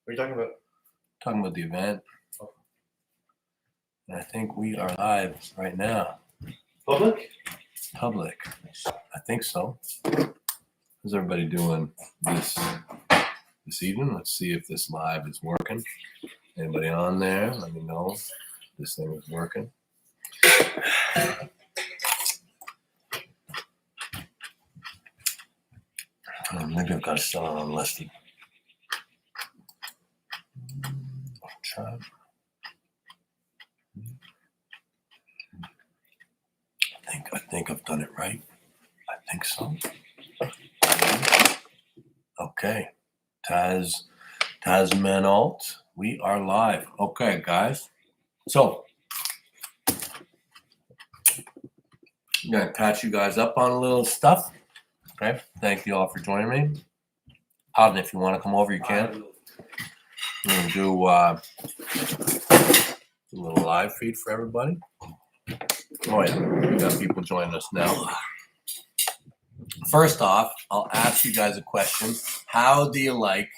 What are you talking about? Talking about the event. And I think we are live right now. Public. I think so. How's everybody doing this evening? Let's see if this live is working. Anybody on there? Let me know if this thing is working. Maybe I've got to sell it unlisted. I'll try. I think I've done it right. I think so. Okay. Tasmanalt. We are live. Okay, guys. So I'm gonna catch you guys up on a little stuff. Okay. Thank you all for joining me. Todd, if you want to come over, you can. We're gonna do a little live feed for everybody. Oh yeah, we got people joining us now. First off, I'll ask you guys a question. How do you like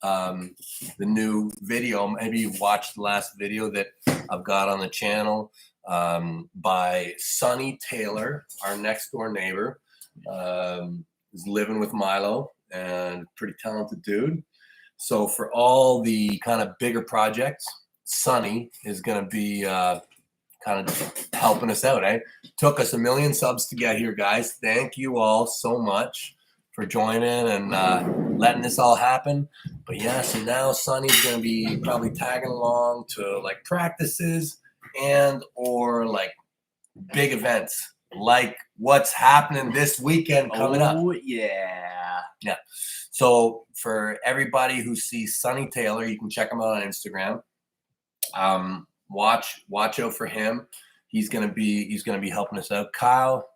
the new video? Maybe you've watched the last video that I've got on the channel by Sonny Taylor, our next door neighbor. Is living with Milo and pretty talented dude. So for all the kind of bigger projects, Sonny is going to be kind of helping us out, eh? Took us 1 million subs to get here, guys. Thank you all so much for joining and letting this all happen. But yeah, so now Sonny's going to be probably tagging along to like practices and or like big events, like what's happening this weekend coming up. Oh, yeah. Yeah. So for everybody who sees Sonny Taylor, you can check him out on Instagram. Watch out for him. He's gonna be helping us out. Kyle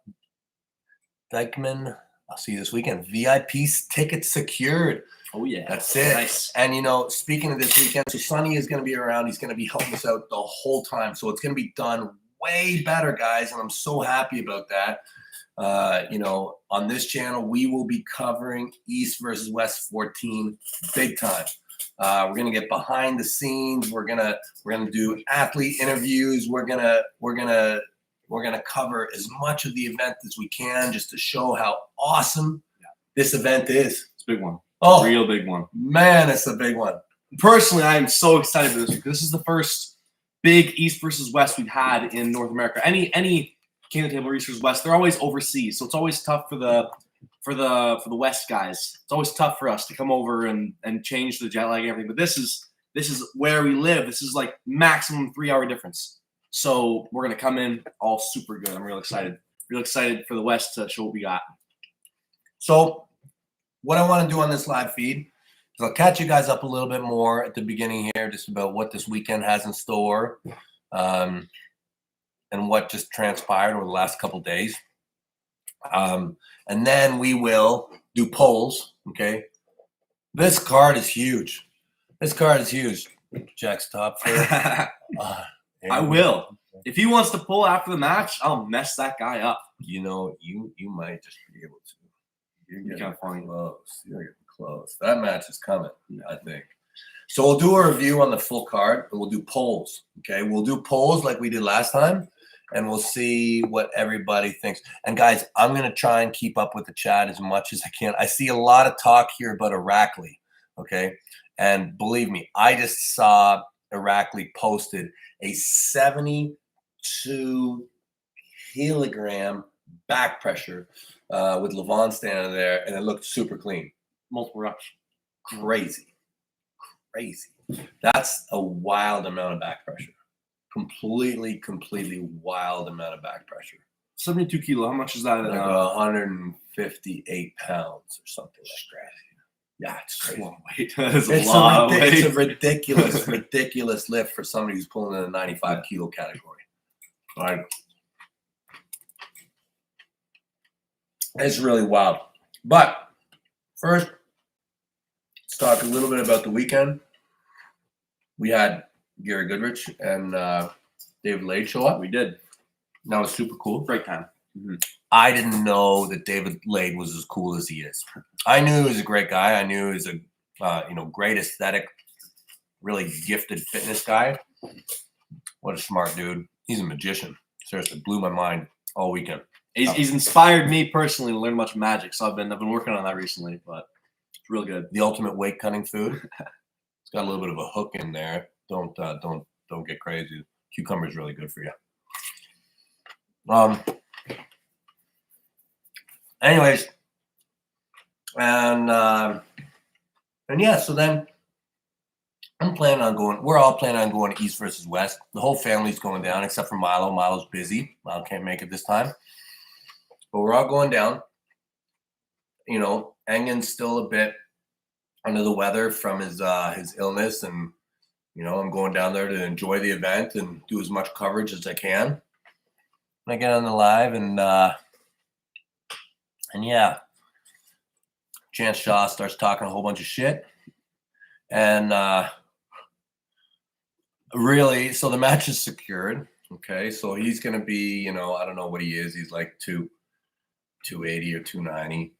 Dykeman, I'll see you this weekend. VIP tickets secured. Oh yeah, that's it. Nice. And speaking of this weekend, so Sonny is gonna be around. He's gonna be helping us out the whole time. So it's gonna be done way better, guys, and I'm so happy about that. On this channel, we will be covering East versus West 14 big time. We're gonna get behind the scenes. We're gonna do athlete interviews. We're gonna cover as much of the event as we can, just to show how awesome this event is. It's a big one. Oh, real big one. Man, it's a big one. Personally, I am so excited for this because this is the first big East versus West we've had in North America. Any King of the Table East versus West, they're always overseas, so it's always tough for the West guys. It's always tough for us to come over and change the jet lag and everything. But this is where we live. This is like maximum 3-hour difference. So we're gonna come in all super good. I'm real excited. Real excited for the West to show what we got. So what I want to do on this live feed is I'll catch you guys up a little bit more at the beginning here, just about what this weekend has in store, and what just transpired over the last couple days. And then we will do polls, okay? This card is huge. Jack's top for I will. If he wants to pull after the match, I'll mess that guy up. You might just be able to. You're getting close. You're getting close. That match is coming, I think. So we'll do a review on the full card, and we'll do polls, okay? We'll do polls like we did last time, and we'll see what everybody thinks. And guys, I'm going to try and keep up with the chat as much as I can. I see a lot of talk here about Irakli, okay? And believe me, I just saw Irakli posted a 72 kilogram back pressure with Levon standing there, and it looked super clean. Multiple reps. Crazy. That's a wild amount of back pressure. Completely wild amount of back pressure. 72 kilo. How much is that? Like 158 pounds or something like that. Yeah, it's crazy. That's a lot of weight. It's a ridiculous lift for somebody who's pulling in the 95 kilo category. All right. It's really wild. But first, let's talk a little bit about the weekend. We had Gary Goodridge and David Larratt show up. We did. That was super cool. Great time. Mm-hmm. I didn't know that David Larratt was as cool as he is. I knew he was a great guy. I knew he was a great aesthetic, really gifted fitness guy. What a smart dude. He's a magician. Seriously, blew my mind all weekend. He's inspired me personally to learn much magic. So I've been working on that recently, but it's real good. The ultimate weight cutting food. It's got a little bit of a hook in there. Don't get crazy. Cucumber is really good for you. Anyways, and yeah, so then we're all planning on going East versus West. The whole family's going down except for Milo. Milo's busy. Milo can't make it this time. But we're all going down. You know, Engen's still a bit under the weather from his illness, and you know, I'm going down there to enjoy the event and do as much coverage as I can. And I get on the live, and yeah, Chance Shaw starts talking a whole bunch of shit, and really, so the match is secured. Okay, so he's gonna be, you know, I don't know what he is. He's like 280 or 290.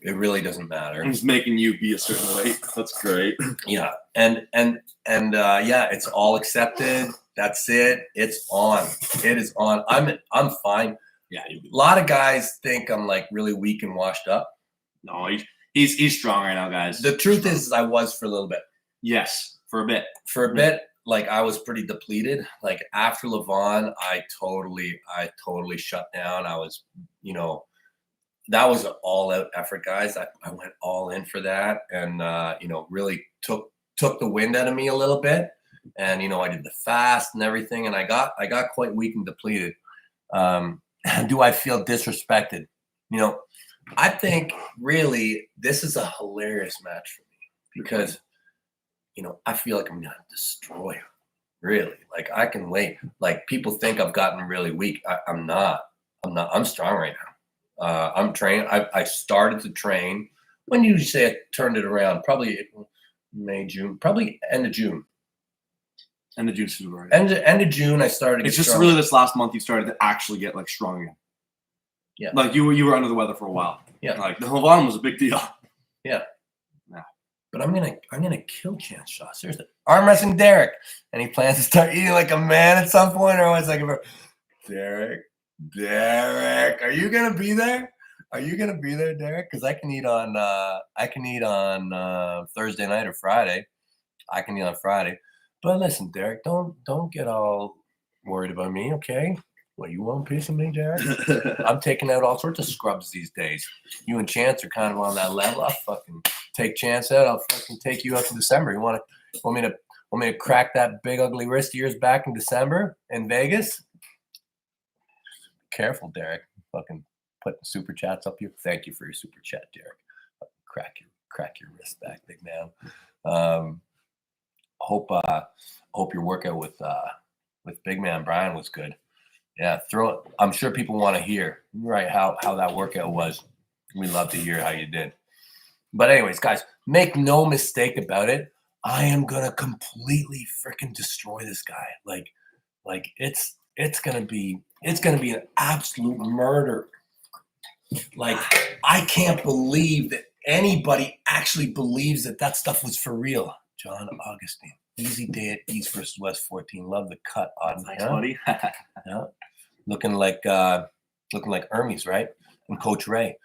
It really doesn't matter. He's making you be a certain weight. That's great. Yeah, and yeah, it's all accepted. That's it. It's on. It is on. I'm fine. Yeah, a lot of guys think I'm like really weak and washed up. No, he's strong right now, guys. The truth is, I was for a little bit. Yes, for a bit. Like I was pretty depleted. Like after Levon, I totally shut down. I was, you know, that was an all-out effort, guys. I went all in for that, and you know, really took the wind out of me a little bit. And you know, I did the fast and everything, and I got quite weak and depleted. Do I feel disrespected? You know, I think really this is a hilarious match for me because, you know, I feel like I'm gonna destroy him. Really, like I can wait. Like people think I've gotten really weak. I'm not. I'm strong right now. I'm trained. I started to train. When did you say I turned it around? Probably May, June. Probably end of June. End of June. Right. End of June. I started. It's just really this last month you started to actually get like strong again. Yeah. Like you were under the weather for a while. Yeah. Like the Levon was a big deal. Yeah. Yeah. But I'm gonna kill Chance Shaw. Seriously. Arm wrestling Derek, and he plans to start eating like a man at some point, or always like Derek, are you gonna be there? Are you gonna be there, Derek? Because I can eat on Thursday night or Friday. I can eat on Friday. But listen, Derek, don't get all worried about me, okay? Well, you want a piece of me, Derek? I'm taking out all sorts of scrubs these days. You and Chance are kind of on that level. I'll fucking take Chance out. I'll fucking take you up in December. You want me to crack that big ugly wrist of yours back in December in Vegas? Careful, Derek. Fucking putting super chats up here. Thank you for your super chat, Derek. Crack your wrist back, big man. Hope your workout with big man Brian was good. Yeah, throw it. I'm sure people want to hear how that workout was. We'd love to hear how you did. But anyways, guys, make no mistake about it. I am gonna completely freaking destroy this guy. Like it's gonna be an absolute murder. Like I can't believe that anybody actually believes that stuff was for real. John Augustine, easy day at East versus West 14. Love the cut, Ardam. Thanks, buddy. Yeah. Looking like Hermes, right? And Coach Ray.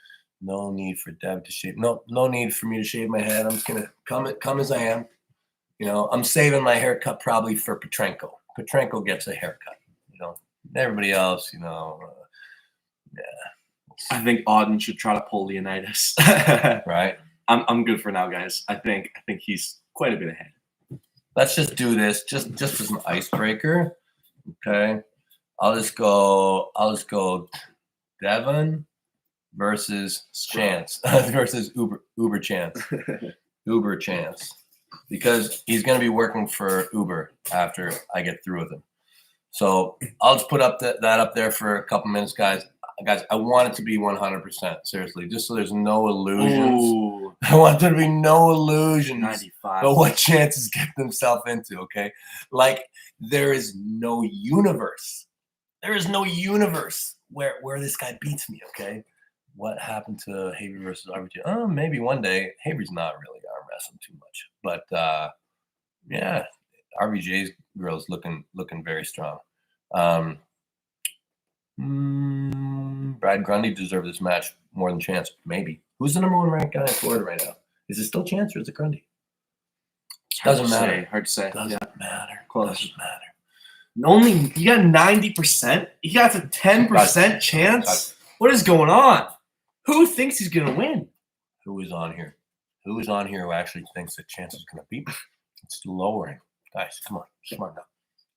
No need for Dev to shave. No need for me to shave my head. I'm just gonna come as I am. You know, I'm saving my haircut probably for Petrenko. Petrenko gets a haircut. You know, everybody else, you know, yeah. I think Ardam should try to pull Leonitis. Right. I'm good for now, guys. I think he's quite a bit ahead. Let's just do this just as an icebreaker. Okay. I'll just go Devon versus Chance versus Uber Chance. Uber Chance. Because he's going to be working for Uber after I get through with him. So I'll just put up that up there for a couple minutes, guys. Guys, I want it to be 100%. Seriously, just so there's no illusions. Ooh. I want there to be no illusions 95. about what Chance is getting himself into, okay? Like, there is no universe. There is no universe where this guy beats me, okay? What happened to Havy versus RBT? Oh, maybe one day. Havy's not really arm wrestling too much. But Yeah, RBJ's girl's looking very strong. Brad Grundy deserved this match more than Chance. Maybe. Who's the number 1 ranked guy in Florida right now? Is it still Chance or is it Grundy? Doesn't matter. Hard to say. Doesn't matter. Close. Doesn't matter. Only you got 90%. He got a 10% chance. What is going on? Who thinks he's gonna win? Who is on here? Who is on here who actually thinks that Chance is gonna beat me? It's lowering. Guys, come on. Smart enough.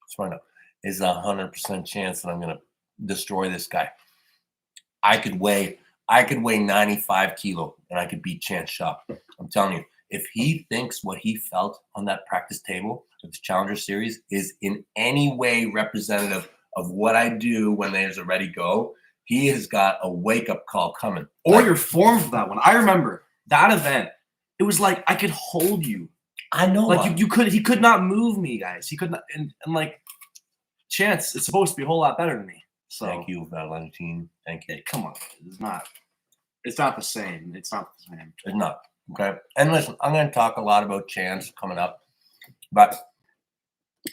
Smart enough. Is 100% chance that I'm gonna destroy this guy. I could weigh 95 kilo and I could beat Chance Shaw. I'm telling you, if he thinks what he felt on that practice table with the Challenger Series is in any way representative of what I do when there's a ready go, he has got a wake-up call coming. Or your form for that one. I remember that event. It was like I could hold you. I know. Like he could not move me, guys. He could not, and like Chance is supposed to be a whole lot better than me. So thank you, Valentine. Thank you. Hey, come on, it's not the same. It's not the same. It's not. Okay. And listen, I'm going to talk a lot about Chance coming up,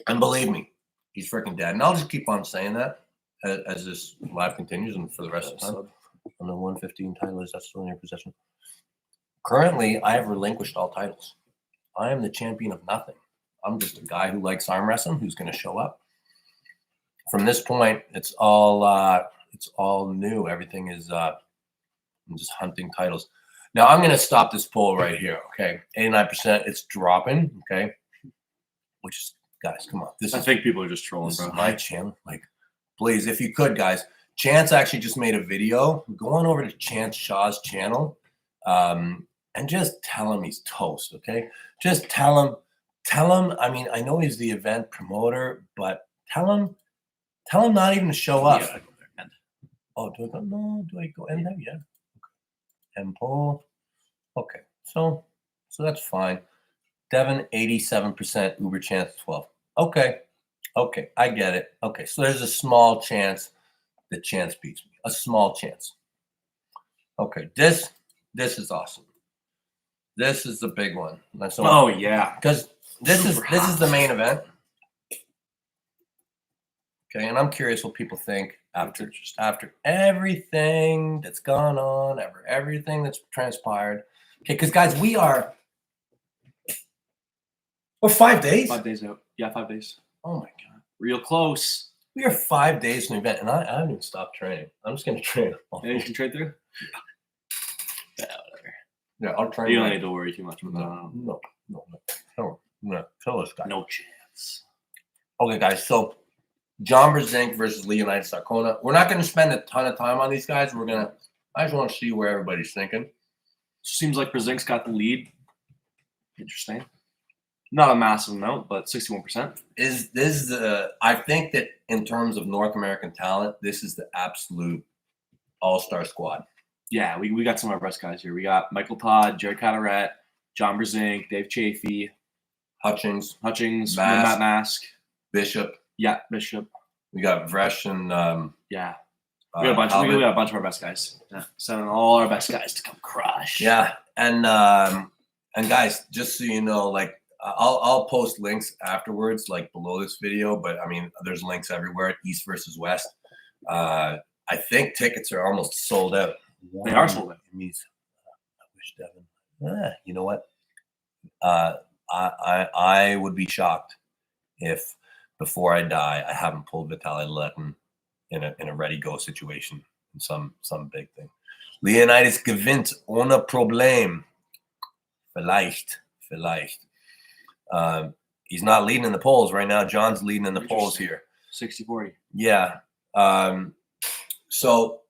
and believe me, he's freaking dead. And I'll just keep on saying that as this live continues and for the rest of the time. On the 115 title, is that still in your possession? Currently, I have relinquished all titles. I am the champion of nothing. I'm just a guy who likes arm wrestling, who's going to show up. From this point, it's all new. Everything is I'm just hunting titles. Now I'm going to stop this poll right here. Okay, 89%. It's dropping. Okay, which is, guys, come on. I think people are just trolling. This bro. is my channel. Like, please, if you could, guys. Chance actually just made a video. Go on over to Chance Shaw's channel, and just tell him he's toast. Okay, just tell him. I mean, I know he's the event promoter, but tell him not even to show up. Yeah, oh, do I go? No, do I go end there? Yeah. Okay. And poll. Okay. So that's fine. Devon, 87%. Uber Chance, 12. Okay. I get it. Okay. So there's a small chance that Chance beats me. A small chance. Okay. This is awesome. This is the big one. Oh yeah. Because this is the main event. Okay, and I'm curious what people think after everything that's gone on, everything that's transpired. Okay, because guys, we're 5 days. 5 days out. Yeah, 5 days. Oh my god, real close. We are 5 days from the event, and I haven't even stopped training. I'm just gonna train. Yeah, you can trade through. Yeah, whatever. Yeah, I'll train. You don't need to worry too much about No. Tell us, guys. No chance. Okay, guys. So John Brzenk versus Leonitis Arcona. We're not going to spend a ton of time on these guys. I just want to see where everybody's thinking. Seems like Brzenk's got the lead. Interesting. Not a massive amount, but 61%. I think that in terms of North American talent, this is the absolute all-star squad. Yeah, we got some of our best guys here. We got Michael Todd, Jared Carteret, John Brzenk, Dave Chafee, Hutchings, Matt Mask, Bishop. Yeah, Bishop. We got Vresh and yeah. We got a bunch. We got a bunch of our best guys. Yeah. Sending all our best guys to come crush. Yeah, and guys, just so you know, like I'll post links afterwards, like below this video. But I mean, there's links everywhere. East versus West. I think tickets are almost sold out. They are sold out. I wish Devon. You know what? I would be shocked if before I die I haven't pulled Vitaly Letin in a ready go situation in some big thing. Leonitis gewinnt ohne Problem. Vielleicht. He's not leading in the polls right now. John's leading in the polls here. 60-40. Yeah. So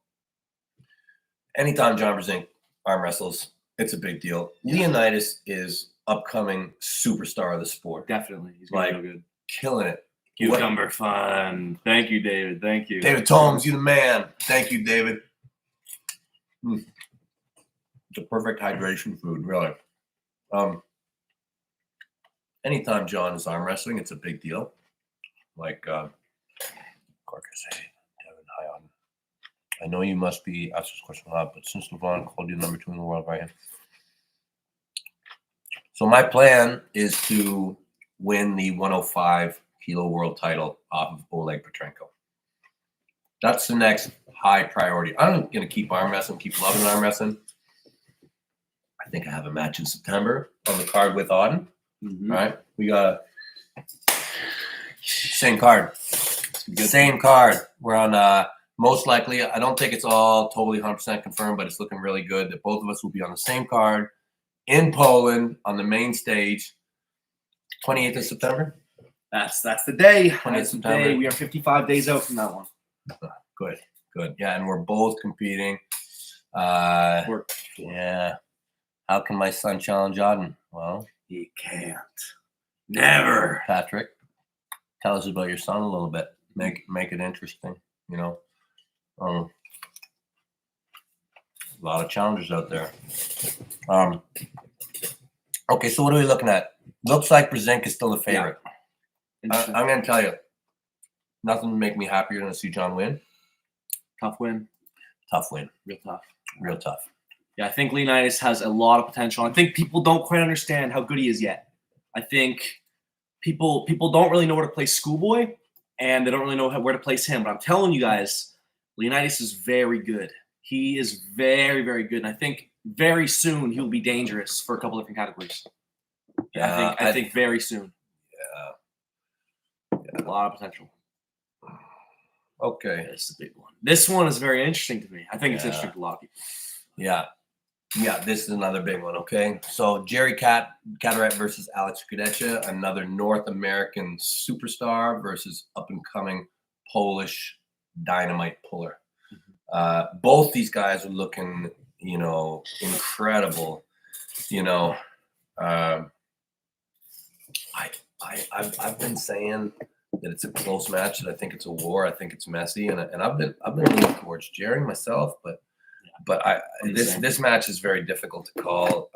anytime John Brzenk arm wrestles, it's a big deal. Leonitis is upcoming superstar of the sport. Definitely. He's going to go good. Killing it. Cucumber fun. Thank you, David. Thank you. David Tomes, you the man. Thank you, David. It's a perfect hydration food, really. Anytime John is arm wrestling, it's a big deal. Like, Corcus, hey, Devon, hi, Ardam. I know you must be asked this question a lot, but since LeVon called you number 2 in the world right here. So my plan is to win the 105 kilo world title off of Oleg Petrenko. That's the next high priority. I'm going to keep arm wrestling, keep loving arm wrestling. I think I have a match in September on the card with Ardam. Mm-hmm. All right. We got same card. Same card. We're on most likely, I don't think it's all totally 100% confirmed, but it's looking really good that both of us will be on the same card in Poland on the main stage, 28th of September. That's the day. 28th That's the September. day. We are 55 days out from that one. Good. Yeah, and we're both competing. Yeah. How can my son challenge Ardam? Well, he can't. Never. Patrick, tell us about your son a little bit. Make it interesting. You know, a lot of challengers out there. Okay, so what are we looking at? Looks like Brzezinski is still the favorite. Yeah. I'm going to tell you, nothing would make me happier than to see John win. Tough win. Tough win. Real tough. Yeah, I think Leonitis has a lot of potential. I think people don't quite understand how good he is yet. I think people don't really know where to place Schoolboy, and they don't really know where to place him. But I'm telling you guys, Leonitis is very good. He is very, very good. And I think very soon he'll be dangerous for a couple different categories. Yeah, I think very soon. Yeah. A lot of potential. Okay. This is a big one. This one is very interesting to me. I think it's interesting to a lot of people. Yeah, this is another big one, okay? So Jerry Carteret versus Alex Kudecha, another North American superstar versus up-and-coming Polish dynamite puller. Mm-hmm. Both these guys are looking, incredible. I've been saying that it's a close match, that I think it's a war. I think it's messy, and I've been leaning towards Jerry myself, but this match is very difficult to call.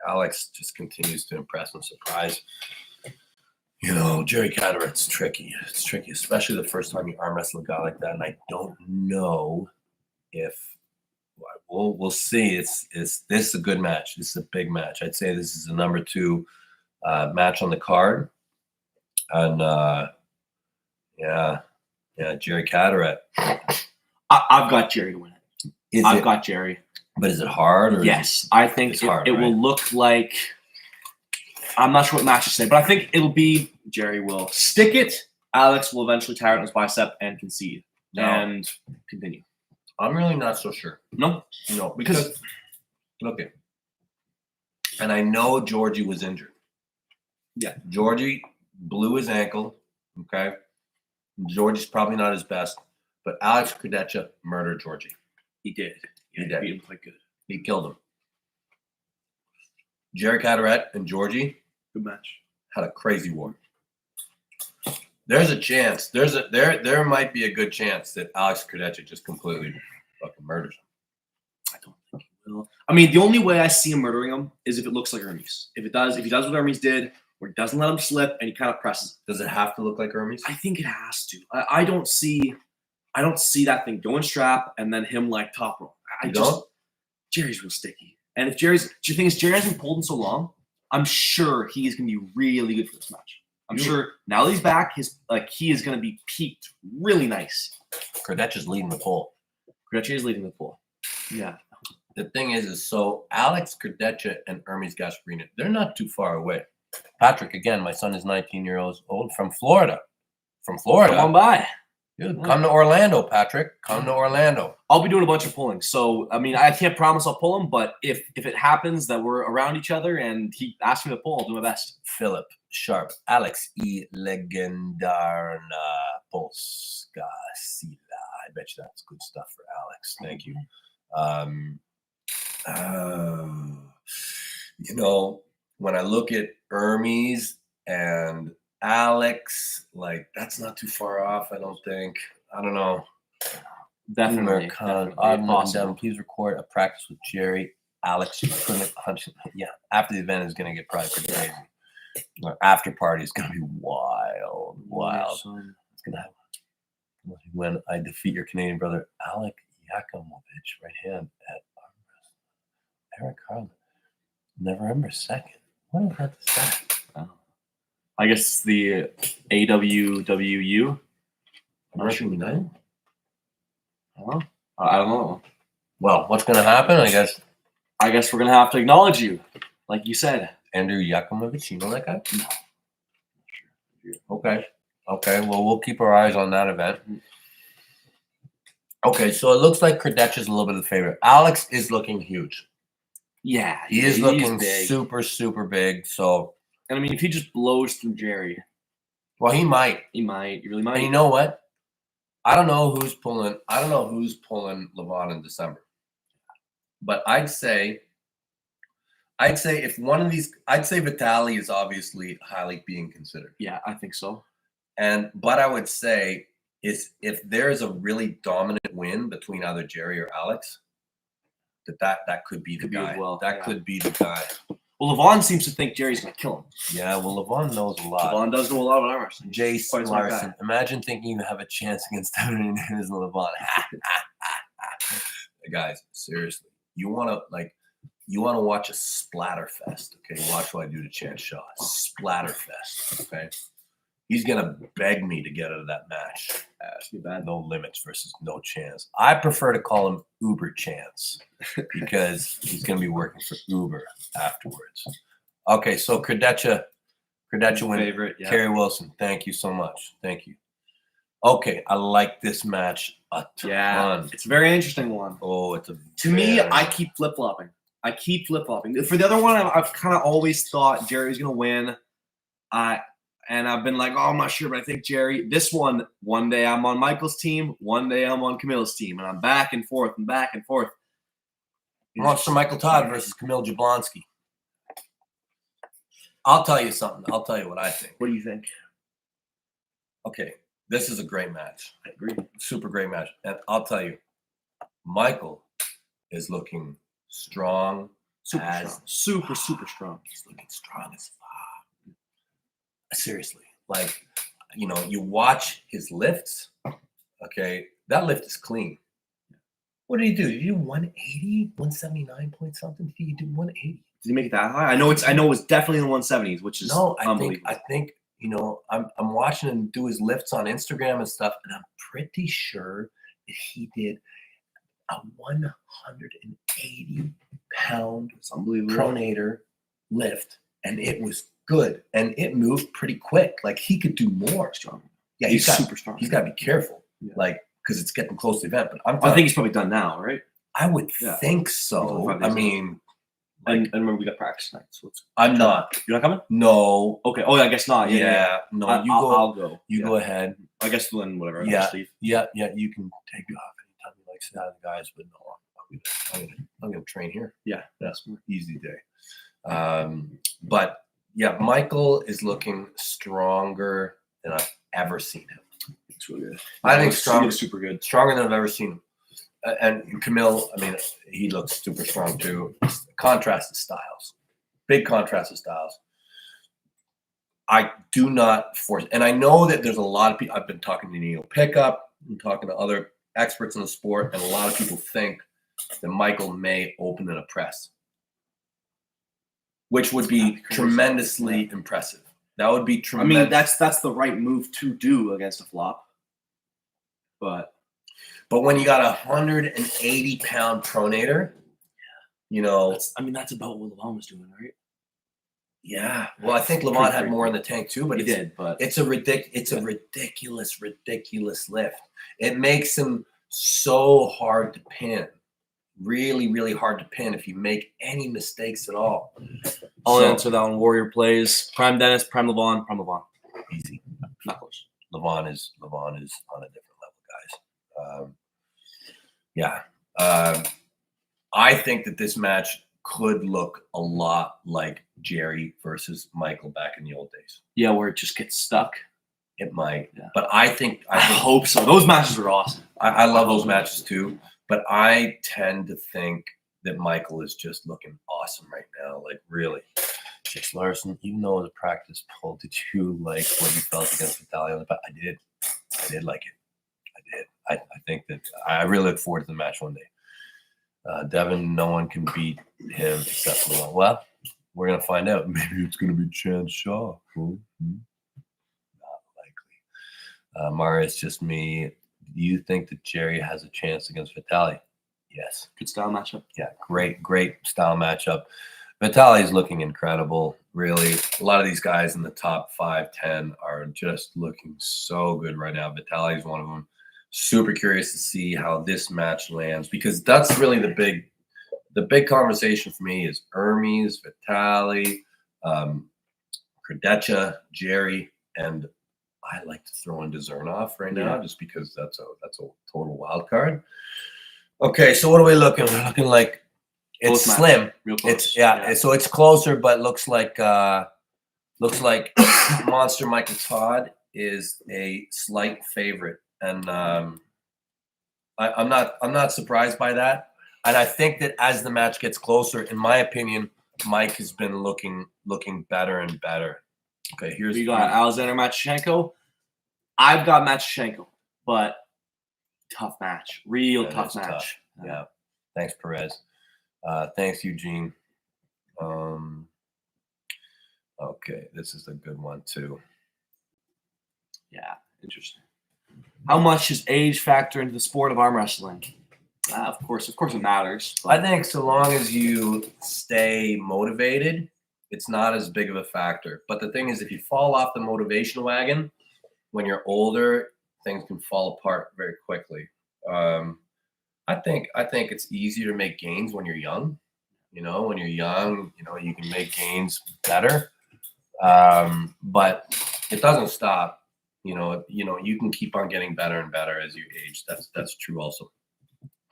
Alex just continues to impress and surprise. Jerry Carteret's tricky. It's tricky, especially the first time you arm wrestle a guy like that. And I don't know if we'll see. This is a good match. This is a big match. I'd say this is the number 2 match on the card. And Jerry Carteret. I've got Jerry to win it. I've got Jerry. But is it hard? Or yes, I think it will look like. I'm not sure what match to say, but I think it'll be Jerry will stick it. Alex will eventually tire on his bicep and concede and continue. I'm really not so sure. No, because look at, and I know Georgie was injured. Yeah, Georgie blew his ankle. Okay, Georgie's probably not his best, but Alex Kudecha murdered Georgie. He did. He did. Beat him quite good. He killed him. Jerry Carteret and Georgie, good match, had a crazy war. There's a chance. There might be a good chance that Alex Kudecha just completely fucking murders him. I don't think he will. I mean, the only way I see him murdering him is if it looks like Hermes. If he does what Hermes did, where he doesn't let him slip and he kind of presses. Does it have to look like Hermes? I think it has to. I don't see that thing going strap and then him like top rope. Jerry's real sticky. And if the thing is, Jerry hasn't pulled in so long, I'm sure he's going to be really good for this match. I'm sure now that he's back, he is going to be peaked really nice. Kudecha's leading the poll. Kudecha is leading the poll. Yeah. The thing is so Alex Kudecha and Hermes Gasparina, they're not too far away. Patrick, again, my son is 19 years old from Florida. Come on by. Dude, come to Orlando, Patrick. Come to Orlando. I'll be doing a bunch of pulling. So, I mean, I can't promise I'll pull him, but if it happens that we're around each other and he asks me to pull, I'll do my best. Philip Sharp, Alex E. Legendarna Polska Sila. I bet you that's good stuff for Alex. Thank you. When I look at Hermes and Alex, that's not too far off, I don't think. I don't know. Definitely. Devon, please record a practice with Jerry. Alex, after the event is going to get probably pretty crazy. Our after party is going to be wild. It's going to happen when I defeat your Canadian brother, Alek Yakimovich, right hand at Eric Harlan, November 2nd. What is that to say? I guess the AWWU. American United? I don't know. Well, what's going to happen? I guess we're gonna have to acknowledge you, like you said. Andrew Yakumovich, you know that guy? No. Okay. Well, we'll keep our eyes on that event. Okay, so it looks like Goodridge is a little bit of the favorite. Alex is looking huge. Yeah, He is looking big. super, super big. So, and I mean, if he just blows through Jerry, well, he might. He really might. And you know what? I don't know who's pulling Levon in December. But I'd say if one of these, I'd say Vitaly is obviously highly being considered. Yeah, I think so. But I would say if there is a really dominant win between either Jerry or Alex, that could be the guy. Could be the guy. Well, Levon seems to think Jerry's going to kill him. Yeah, well, Levon knows a lot. Levon does know a lot about arm wrestling. Jason Larson. Imagine thinking you have a chance against Devon and Levon. Guys, seriously, you want to watch a splatter fest, okay? Watch what I do to Chance Shaw. Splatter fest, okay? He's gonna beg me to get out of that match. Too bad. No Limits versus No Chance. I prefer to call him Uber Chance because he's gonna be working for Uber afterwards. Okay, so Goodridge win. Favorite, yeah. Kerry Wilson, thank you so much. Thank you. Okay, I like this match a ton. Yeah, it's a very interesting one. Oh, to me, I keep flip-flopping. For the other one, I've kind of always thought Jerry was gonna win. And I've been like, oh, I'm not sure, but I think Jerry. This one day I'm on Michael's team, one day I'm on Kamil's team, and I'm back and forth and back and forth. Monster Michael Todd versus Kamil Jablonski. I'll tell you something. I'll tell you what I think. What do you think? Okay, this is a great match. I agree. Super great match. And I'll tell you, Michael is looking strong. Super strong. He's looking strong as fuck. Seriously, you watch his lifts. Okay, that lift is clean. What did he do? Did he do 180, 179 point something? Did he do 180? Did he make it that high? I know it was definitely in the 170s, which is unbelievable. I think I'm watching him do his lifts on Instagram and stuff, and I'm pretty sure that he did a 180 pound pronator lift, and it was good, and it moved pretty quick. Like, he could do more. Strong. Yeah, he's super strong. He's got to be careful, because it's getting close to the event. But I think he's probably done now, right? I would think so. I mean, and remember, we got practice tonight. So I'm not. You're not coming? No. Okay. Oh, I guess not. Yeah. No, I'll go. You go ahead. I guess then whatever. Yeah. You can take it off anytime you like. Sit down, guys. But no, I'm gonna train here. Yeah. That's an easy day. But. Yeah, Michael is looking stronger than I've ever seen him. It's really good. I think stronger, super good, stronger than I've ever seen him. And Kamil, I mean, he looks super strong too. Contrasted styles, big contrasted styles. I do not force, and I know that there's a lot of people. I've been talking to Neil Pickup, I'm talking to other experts in the sport, and a lot of people think that Michael may open in a press, which would be tremendously impressive. That would be tremendous. I mean, that's the right move to do against a flop. But when you got a 180 pound pronator, that's about what Levon was doing, right? Yeah. Well, I think Levon had more in the tank too, but it's a ridiculous lift. It makes him so hard to pin. Really, really hard to pin if you make any mistakes at all. I'll answer that one. Warrior plays Prime Dennis, Prime Levon, Easy. Not close. Levon is on a different level, guys. I think that this match could look a lot like Jerry versus Michael back in the old days. Yeah, where it just gets stuck. It might, but I hope so. Those matches are awesome. I love those matches too. But I tend to think that Michael is just looking awesome right now. Like, really. Jason Larson, even though it was a practice poll, did you like what you felt against Vitaly? I did. I did like it. I did. I think that I really look forward to the match one day. Devon, no one can beat him except for, well, we're going to find out. Maybe it's going to be Chance Shaw. Mara, it's just me. Do you think that Jerry has a chance against Vitaly? Yes. Good style matchup. Yeah, great style matchup. Vitaly's looking incredible, really. A lot of these guys in the top 5, 10 are just looking so good right now. Vitaly's one of them. Super curious to see how this match lands, because that's really the big conversation for me is Hermes, Vitaly, Krdecha, Jerry, and I like to throw in Dzernov right now just because that's a total wild card. Okay, so what are we looking? We're looking like it's slim. Real close. It's so it's closer, but looks like Monster Michael Todd is a slight favorite, and I'm not surprised by that. And I think that as the match gets closer, in my opinion, Mike has been looking better and better. Okay, here's we got Alexandra Machchenko. I've got Machchenko, but tough match. Real tough match. Tough. Yeah. Thanks, Perez. Thanks, Eugene. Okay, this is a good one too. Yeah, interesting. How much does age factor into the sport of arm wrestling? Of course it matters. I think so long as you stay motivated, it's not as big of a factor. But the thing is, if you fall off the motivation wagon when you're older, things can fall apart very quickly. I think it's easier to make gains when you're young. When you're young, you can make gains better. But it doesn't stop. You can keep on getting better and better as you age. That's true also.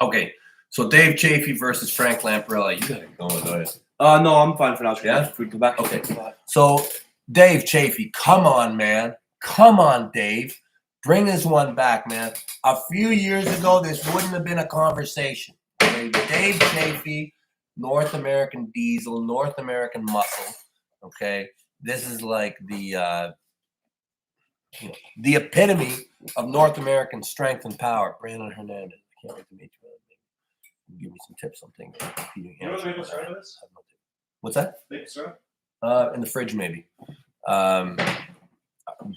Okay, so Dave Chafee versus Frank Lamparelli. You gotta go with it. No, I'm fine for now. Yeah? If we come back. Okay. So Dave Chafee, come on, man. Come on, Dave. Bring this one back, man. A few years ago, this wouldn't have been a conversation. Okay? Dave Chafee, North American Diesel, North American Muscle. Okay, this is like the epitome of North American strength and power. Brandon Hernandez. I can't wait to meet you. Give me some tips on things. What's that? In the fridge, maybe. Brandon,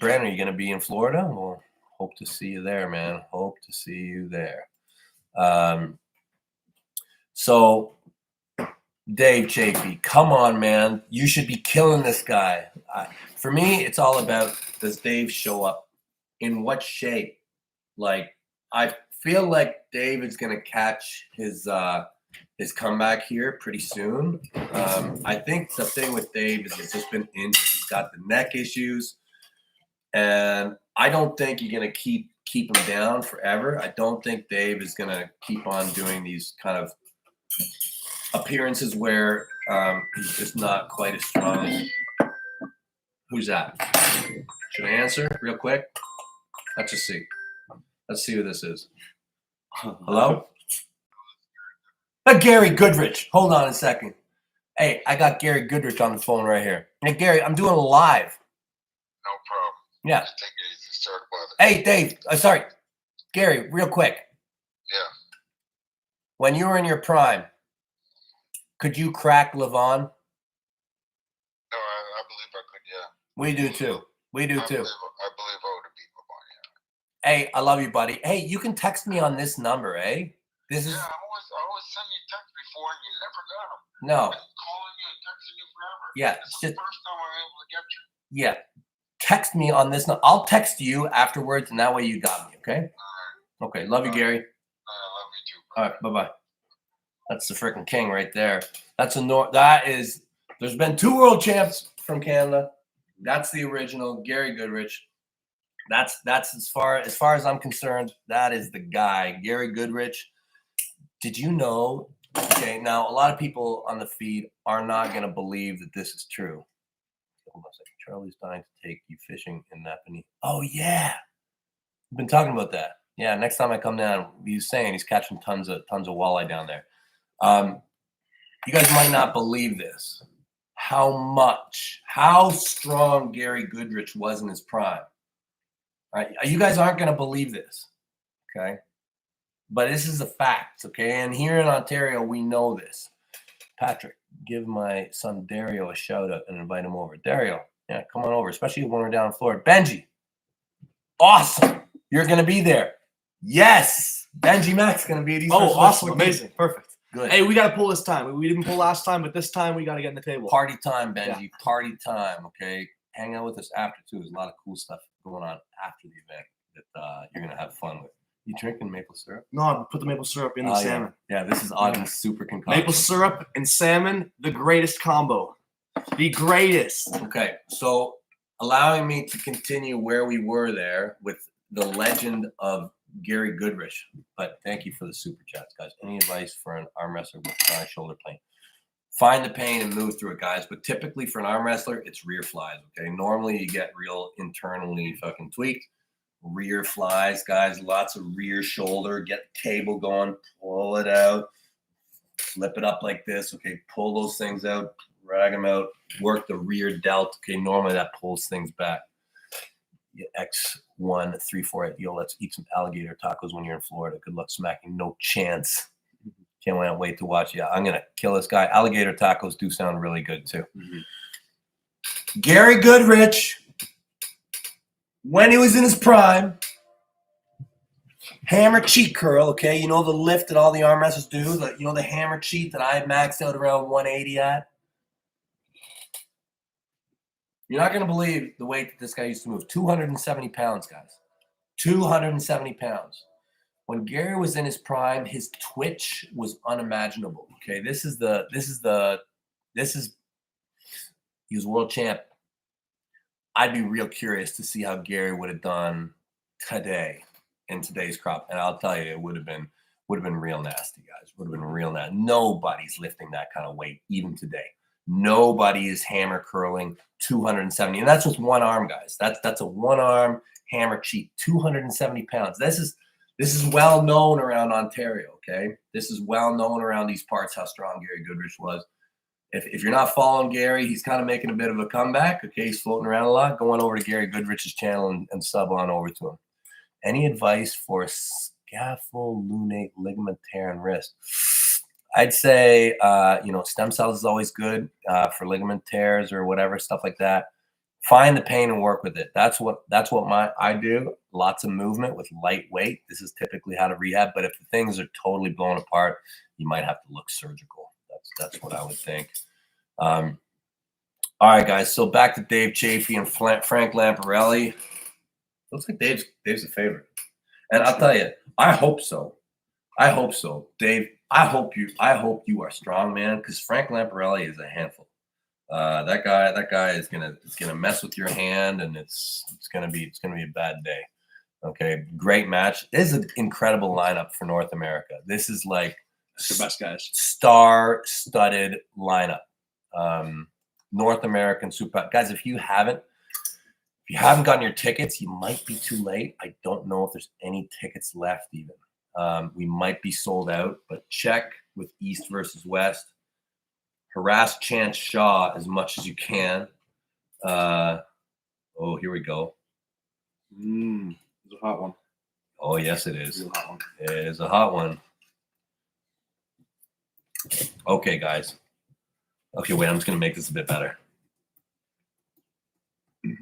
are you going to be in Florida? Well, hope to see you there, man. Hope to see you there. So, Dave Chafee, come on, man. You should be killing this guy. For me, it's all about, does Dave show up? In what shape? Like, I feel like Dave is going to catch his comeback here pretty soon. I think the thing with Dave is he's just been injured. He's got the neck issues, and I don't think you're going to keep him down forever. I don't think Dave is going to keep on doing these kind of appearances where he's just not quite as strong. Who's that? Should I answer real quick? Let's just see. Let's see who this is. Hello? Gary Goodridge. Hold on a second. Hey, I got Gary Goodridge on the phone right here. Hey, Gary, I'm doing a live. No problem. Yeah. Just take it easy. Sorry about it. Hey, Dave. Sorry. Gary, real quick. Yeah. When you were in your prime, could you crack Levon? No, I believe I could, yeah. We do too. We do too. I believe I would have beat Levon, yeah. Hey, I love you, buddy. Hey, you can text me on this number, eh? This is. Yeah, I always send you text before and you never got them. No. I've been calling you and texting you forever. Yeah. This is the first time I'm able to get you. Yeah. Text me on this. I'll text you afterwards, and that way you got me, okay? All right. Okay. Love you, Gary. I love you too. All right. Bye-bye. That's the freaking king right there. There's been 2 world champs from Canada. That's the original Gary Goodridge. That's as far as I'm concerned, that is the guy, Gary Goodridge. Did you know? Okay, now a lot of people on the feed are not going to believe that this is true. Hold on a second. Charlie's dying to take you fishing in Napanee. Oh yeah, we've been talking about that. Yeah, next time I come down, he's saying he's catching tons of walleye down there. You guys might not believe this. How strong Gary Goodridge was in his prime. All right, you guys aren't going to believe this, okay? But this is a fact, okay? And here in Ontario, we know this. Patrick, give my son Dario a shout out and invite him over. Dario, yeah, come on over, especially when we're down in Florida. Benji, Awesome. You're going to be there. Yes. Benji Mac's going to be at East Oh, versus awesome. West. Amazing. Perfect. Good. Hey, we got to pull this time. We didn't pull last time, but this time we got to get in the table. Party time, Benji. Party time, okay? Hang out with us after, too. There's a lot of cool stuff going on after the event that you're going to have fun with. You drinking maple syrup? No, I put the maple syrup in the salmon. Yeah, this is Ardam's super concoction. Maple syrup and salmon, the greatest combo. The greatest. Okay, so allowing me to continue where we were there with the legend of Gary Goodridge. But thank you for the super chats, guys. Any advice for an arm wrestler with chronic shoulder pain? Find the pain and move through it, guys. But typically for an arm wrestler, it's rear flies, okay? Normally you get real internally fucking tweaked. Rear flies, guys. Lots of rear shoulder. Get the table going. Pull it out. Flip it up like this, okay? Pull those things out. Drag them out. Work the rear delt. Okay, normally that pulls things back. X1 348. Yo, let's eat some alligator tacos when you're in Florida. Good luck smacking. No chance. Can't wait to watch. Yeah, I'm gonna kill this guy. Alligator tacos do sound really good too. Mm-hmm. Gary Goodridge, when he was in his prime, hammer cheat curl. Okay, you know the lift that all the arm wrestlers do. The hammer cheat that I maxed out around 180 at. You're not going to believe the weight that this guy used to move. 270 pounds, guys. 270 pounds. When Gary was in his prime, his twitch was unimaginable. Okay, he was world champ. I'd be real curious to see how Gary would have done today in today's crop. And I'll tell you, it would have been real nasty, guys. Would have been real nasty. Nobody's lifting that kind of weight, even today. Nobody is hammer curling 270. And that's with one arm, guys. That's a one arm hammer cheat, 270 pounds. This is well known around Ontario, okay? This is well known around these parts how strong Gary Goodridge was. If you're not following Gary, he's kind of making a bit of a comeback, okay? He's floating around a lot. Go on over to Gary Goodrich's channel and sub on over to him. Any advice for a scapholunate ligament tear in wrist? I'd say, stem cells is always good for ligament tears or whatever, stuff like that. Find the pain and work with it. That's what I do. Lots of movement with light weight. This is typically how to rehab. But if the things are totally blown apart, you might have to look surgical. That's what I would think. All right, guys. So back to Dave Chafee and Frank Lamparelli. Looks like Dave's a favorite. And I'll tell you, I hope so. Dave, I hope you are strong, man, because Frank Lamparelli is a handful. That guy is gonna mess with your hand, and it's gonna be a bad day. Okay, great match. This is an incredible lineup for North America. This is like the best guys, star-studded lineup. North American super guys. If you haven't gotten your tickets, you might be too late. I don't know if there's any tickets left even. We might be sold out, but check with East versus West. Harass Chance Shaw as much as you can. Here we go. It's a hot one. Oh, yes, it is. It's a hot one. It is a hot one. Okay, guys. Okay, wait, I'm just going to make this a bit better. Okay.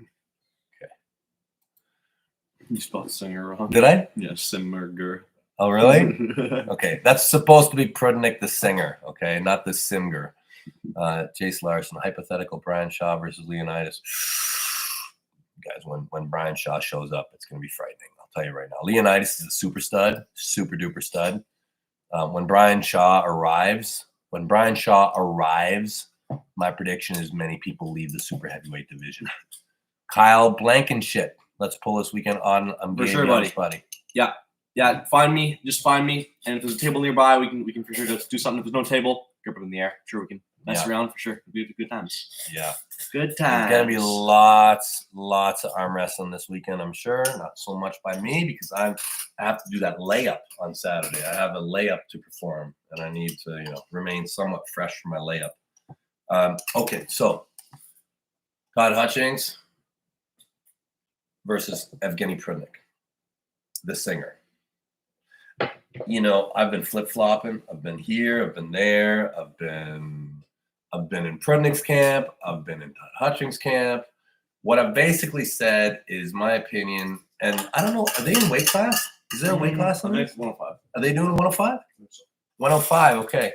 You spelled singer wrong. Did I? Yeah, Simmerger. Oh, really? Okay, that's supposed to be Prudnik the singer, okay, not the Simger. Jace Larson, hypothetical Brian Shaw versus Leonitis. Guys, when Brian Shaw shows up, it's going to be frightening. I'll tell you right now. Leonitis is a super stud, super duper stud. When Brian Shaw arrives, my prediction is many people leave the super heavyweight division. Kyle Blankenship. Let's pull this weekend on. I'm for sure, buddy. Yeah. Find me. Just find me. And if there's a table nearby, we can for sure just do something. If there's no table, grip it in the air. Sure, we can mess around for sure. We'll do good times. Yeah. Good times. There's gonna be lots of arm wrestling this weekend, I'm sure. Not so much by me because I have to do that layup on Saturday. I have a layup to perform, and I need to, remain somewhat fresh for my layup. Okay, so Todd Hutchings versus Evgeny Prudnik, the singer. I've been flip-flopping. I've been here. I've been there. I've been in Prudnik's camp. I've been in Todd Hutchings' camp. what I've basically said is my opinion, and I don't know, are they in weight class? Is there a weight class on I it? think it's 105. Are they doing 105? 105, okay.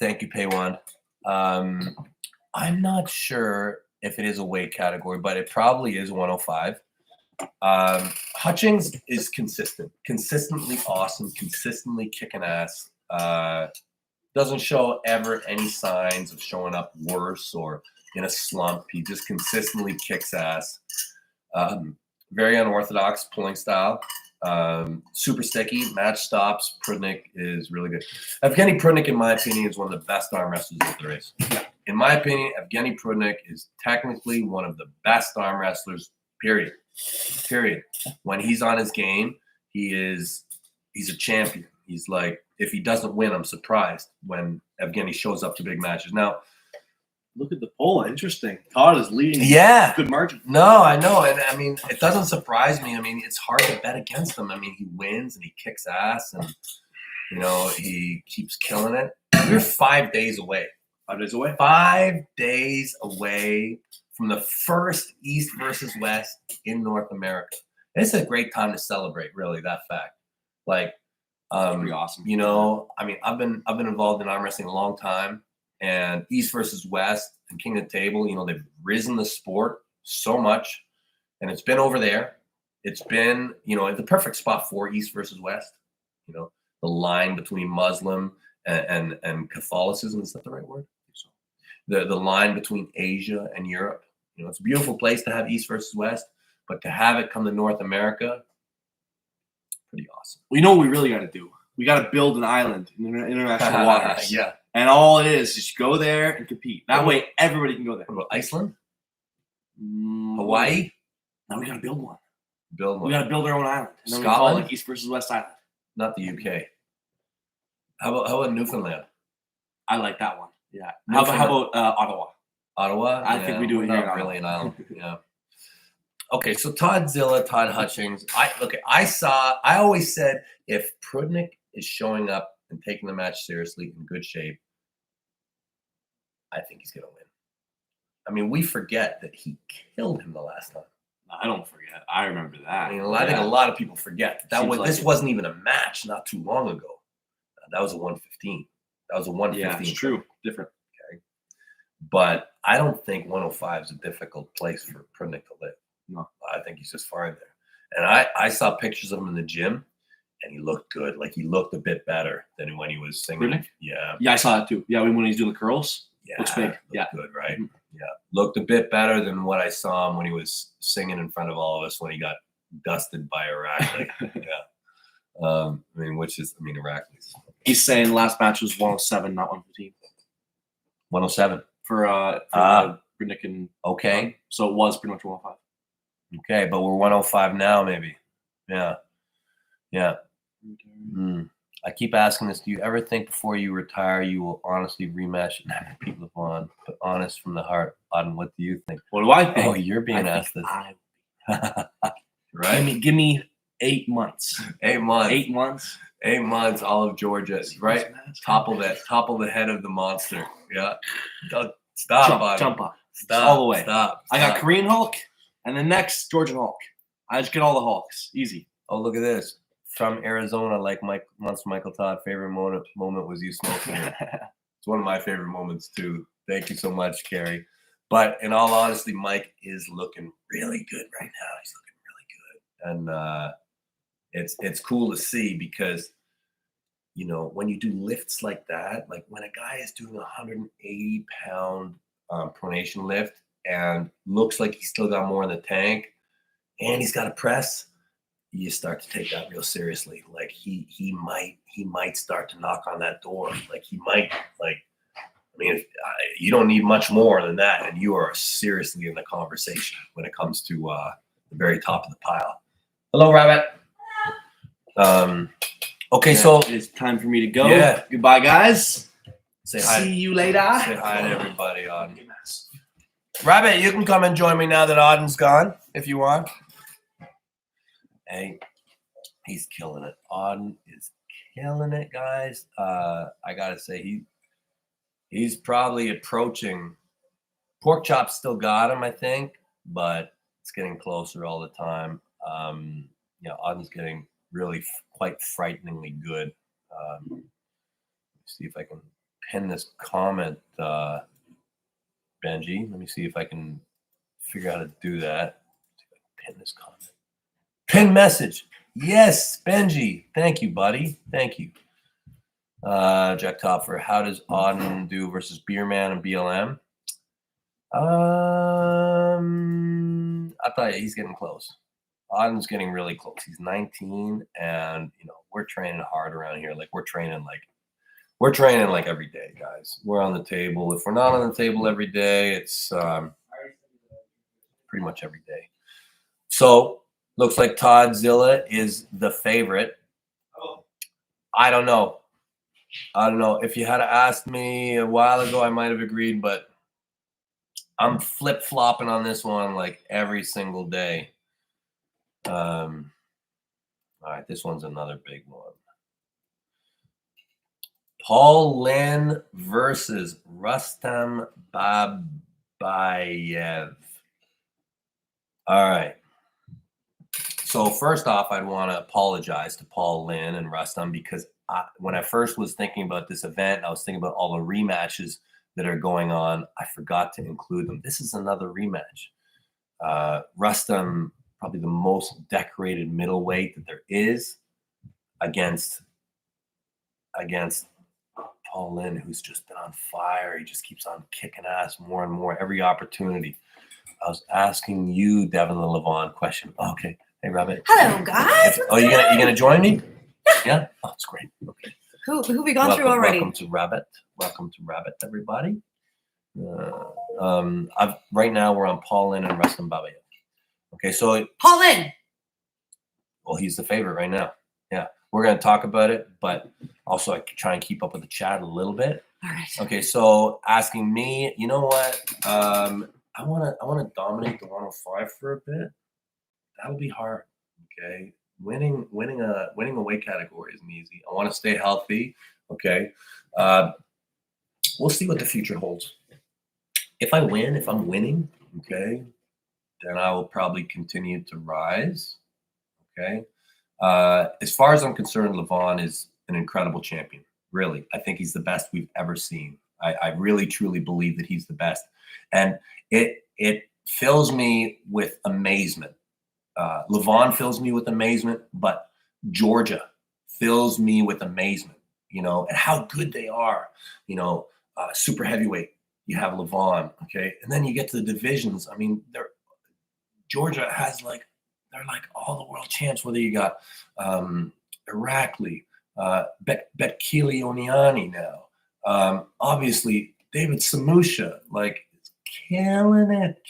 Thank you, Paywan. I'm not sure if it is a weight category, but it probably is 105. Hutchings is consistently awesome, consistently kicking ass. Doesn't show ever any signs of showing up worse or in a slump. He just consistently kicks ass. Very unorthodox pulling style. Super sticky, match stops. Prudnik is really good. Evgeny Prudnik, in my opinion, is one of the best arm wrestlers that there is. In my opinion, Evgeny Prudnik is technically one of the best arm wrestlers, period. When he's on his game, he's a champion. He's like, if he doesn't win, I'm surprised when Evgeny shows up to big matches. Now, look at the poll. Interesting. Todd is leading. Yeah. Good margin. No, I know. And I mean, it doesn't surprise me. I mean, it's hard to bet against him. I mean, he wins and he kicks ass and, he keeps killing it. We're 5 days away. 5 days away? 5 days away from the first East versus West in North America. It's a great time to celebrate, really, that fact. Like, pretty awesome. I mean, I've been involved in arm wrestling a long time, and East versus West and King of the Table, they've risen the sport so much, and it's been over there. It's been, the perfect spot for East versus West. The line between Muslim and Catholicism, is that the right word? The line between Asia and Europe. It's a beautiful place to have East versus West, but to have it come to North America, pretty awesome. Well, you know what we really got to do? We got to build an island in international waters. Yeah. And all it is just go there and compete. That way, everybody can go there. What about Iceland? Hawaii? Now we got to build one. Build one. We got to build our own island. And then we call Scotland? it East versus West Island. Not the UK. How about Newfoundland? I like that one. Yeah. How about Ottawa? Ottawa? I think we do it we're here in not Ottawa. really an island. Yeah. Okay, so Todd Hutchings. I always said if Prudnik is showing up and taking the match seriously in good shape, I think he's gonna win. I mean, we forget that he killed him the last time. I don't forget. I remember that. I mean, I think a lot of people forget this wasn't even a match not too long ago. That was a 115. That was a 115. Yeah, it's true. Different. Okay. But I don't think 105 is a difficult place for Prudnik to live. No. I think he's just fine there. And I saw pictures of him in the gym, and he looked good. Like, he looked a bit better than when he was singing. Prudnik? Yeah. Yeah, I saw that too. Yeah, when he's doing the curls. Yeah. Looks big. Yeah. Good, right? Mm-hmm. Yeah. Looked a bit better than what I saw him when he was singing in front of all of us when he got dusted by Iraq. Yeah. Iraqis. He's saying last match was 107, not 115. 107. For Prudnik and Okay. so it was pretty much 105. Okay, but we're 105 now, maybe. Yeah. I keep asking this. Do you ever think before you retire you will honestly rematch and have people upon? But honest from the heart, Ardam, what do you think? What do I think? Oh, you're being asked this. Right? Give me 8 months. 8 months. 8 months. 8 months, all of Georgia, right? Top of the head of the monster. Yeah. Stop, Ardam. Jump up. Stop. All the way. Stop. I got Korean Hulk, and then next Georgian Hulk. I just get all the Hulks. Easy. Oh, look at this. From Arizona, like Michael Todd, favorite moment was you smoking it. It's one of my favorite moments too. Thank you so much, Carrie. But in all honesty, Mike is looking really good right now. He's looking really good. And it's cool to see because, when you do lifts like that, like when a guy is doing a 180-pound pronation lift and looks like he's still got more in the tank and he's got a press, you start to take that real seriously. Like he might start to knock on that door. Like he might, you don't need much more than that, and you are seriously in the conversation when it comes to the very top of the pile. Hello, Rabbit. Okay, so it's time for me to go. Yeah. Goodbye, guys. Say hi. See you later. Say hi to everybody, Ardam. Rabbit, you can come and join me now that Ardam's gone, if you want. Hey, he's killing it. Ardam is killing it, guys. I gotta say, he's probably approaching Pork chop still got him, I think, but it's getting closer all the time. Ardam's getting really quite frighteningly good. See if I can pin this comment, Benji. Let me see if I can figure out how to do that. See if I can pin this comment. Pin message. Yes, Benji. Thank you, buddy. Thank you. Jack Topfer, how does Ardam do versus Beerman and BLM? I thought he's getting close. Ardam's getting really close. He's 19, and we're training hard around here. Like we're training like every day, guys. We're on the table. If we're not on the table every day, it's pretty much every day. So looks like Todd is the favorite. I don't know. If you had asked me a while ago, I might have agreed, but I'm flip-flopping on this one like every single day. All right, this one's another big one. Paul Lynn versus Rustam Babayev. All right. So first off, I'd want to apologize to Paul Lynn and Rustam because when I first was thinking about this event, I was thinking about all the rematches that are going on. I forgot to include them. This is another rematch. Rustam, probably the most decorated middleweight that there is, against Paul Lynn, who's just been on fire. He just keeps on kicking ass more and more every opportunity. I was asking you, Devon Larratt, question. Oh, okay. Hey, Rabbit. Hello, guys. You gonna join me? Yeah. Oh, it's great. Okay. Who we gone through already? Welcome to Rabbit. Everybody. Right now we're on Paul Lynn and Rustam Babayev. Okay, so Paul Lynn. Well, he's the favorite right now. Yeah, we're gonna talk about it, but also I try and keep up with the chat a little bit. All right. Okay, so asking me, you know what? I wanna dominate the 105 for a bit. That'll be hard. Okay, winning a weight category isn't easy. I want to stay healthy. Okay, we'll see what the future holds. If I'm winning, okay, then I will probably continue to rise. Okay, as far as I'm concerned, Levon is an incredible champion. Really, I think he's the best we've ever seen. I really truly believe that he's the best, and it fills me with amazement. Levon fills me with amazement, but Georgia fills me with amazement, and how good they are. Super heavyweight, you have Levon, okay? And then you get to the divisions. I mean, Georgia has they're like all the world champs, whether you got Irakli, Betkili Oniani now. Obviously, David Samusha, killing it.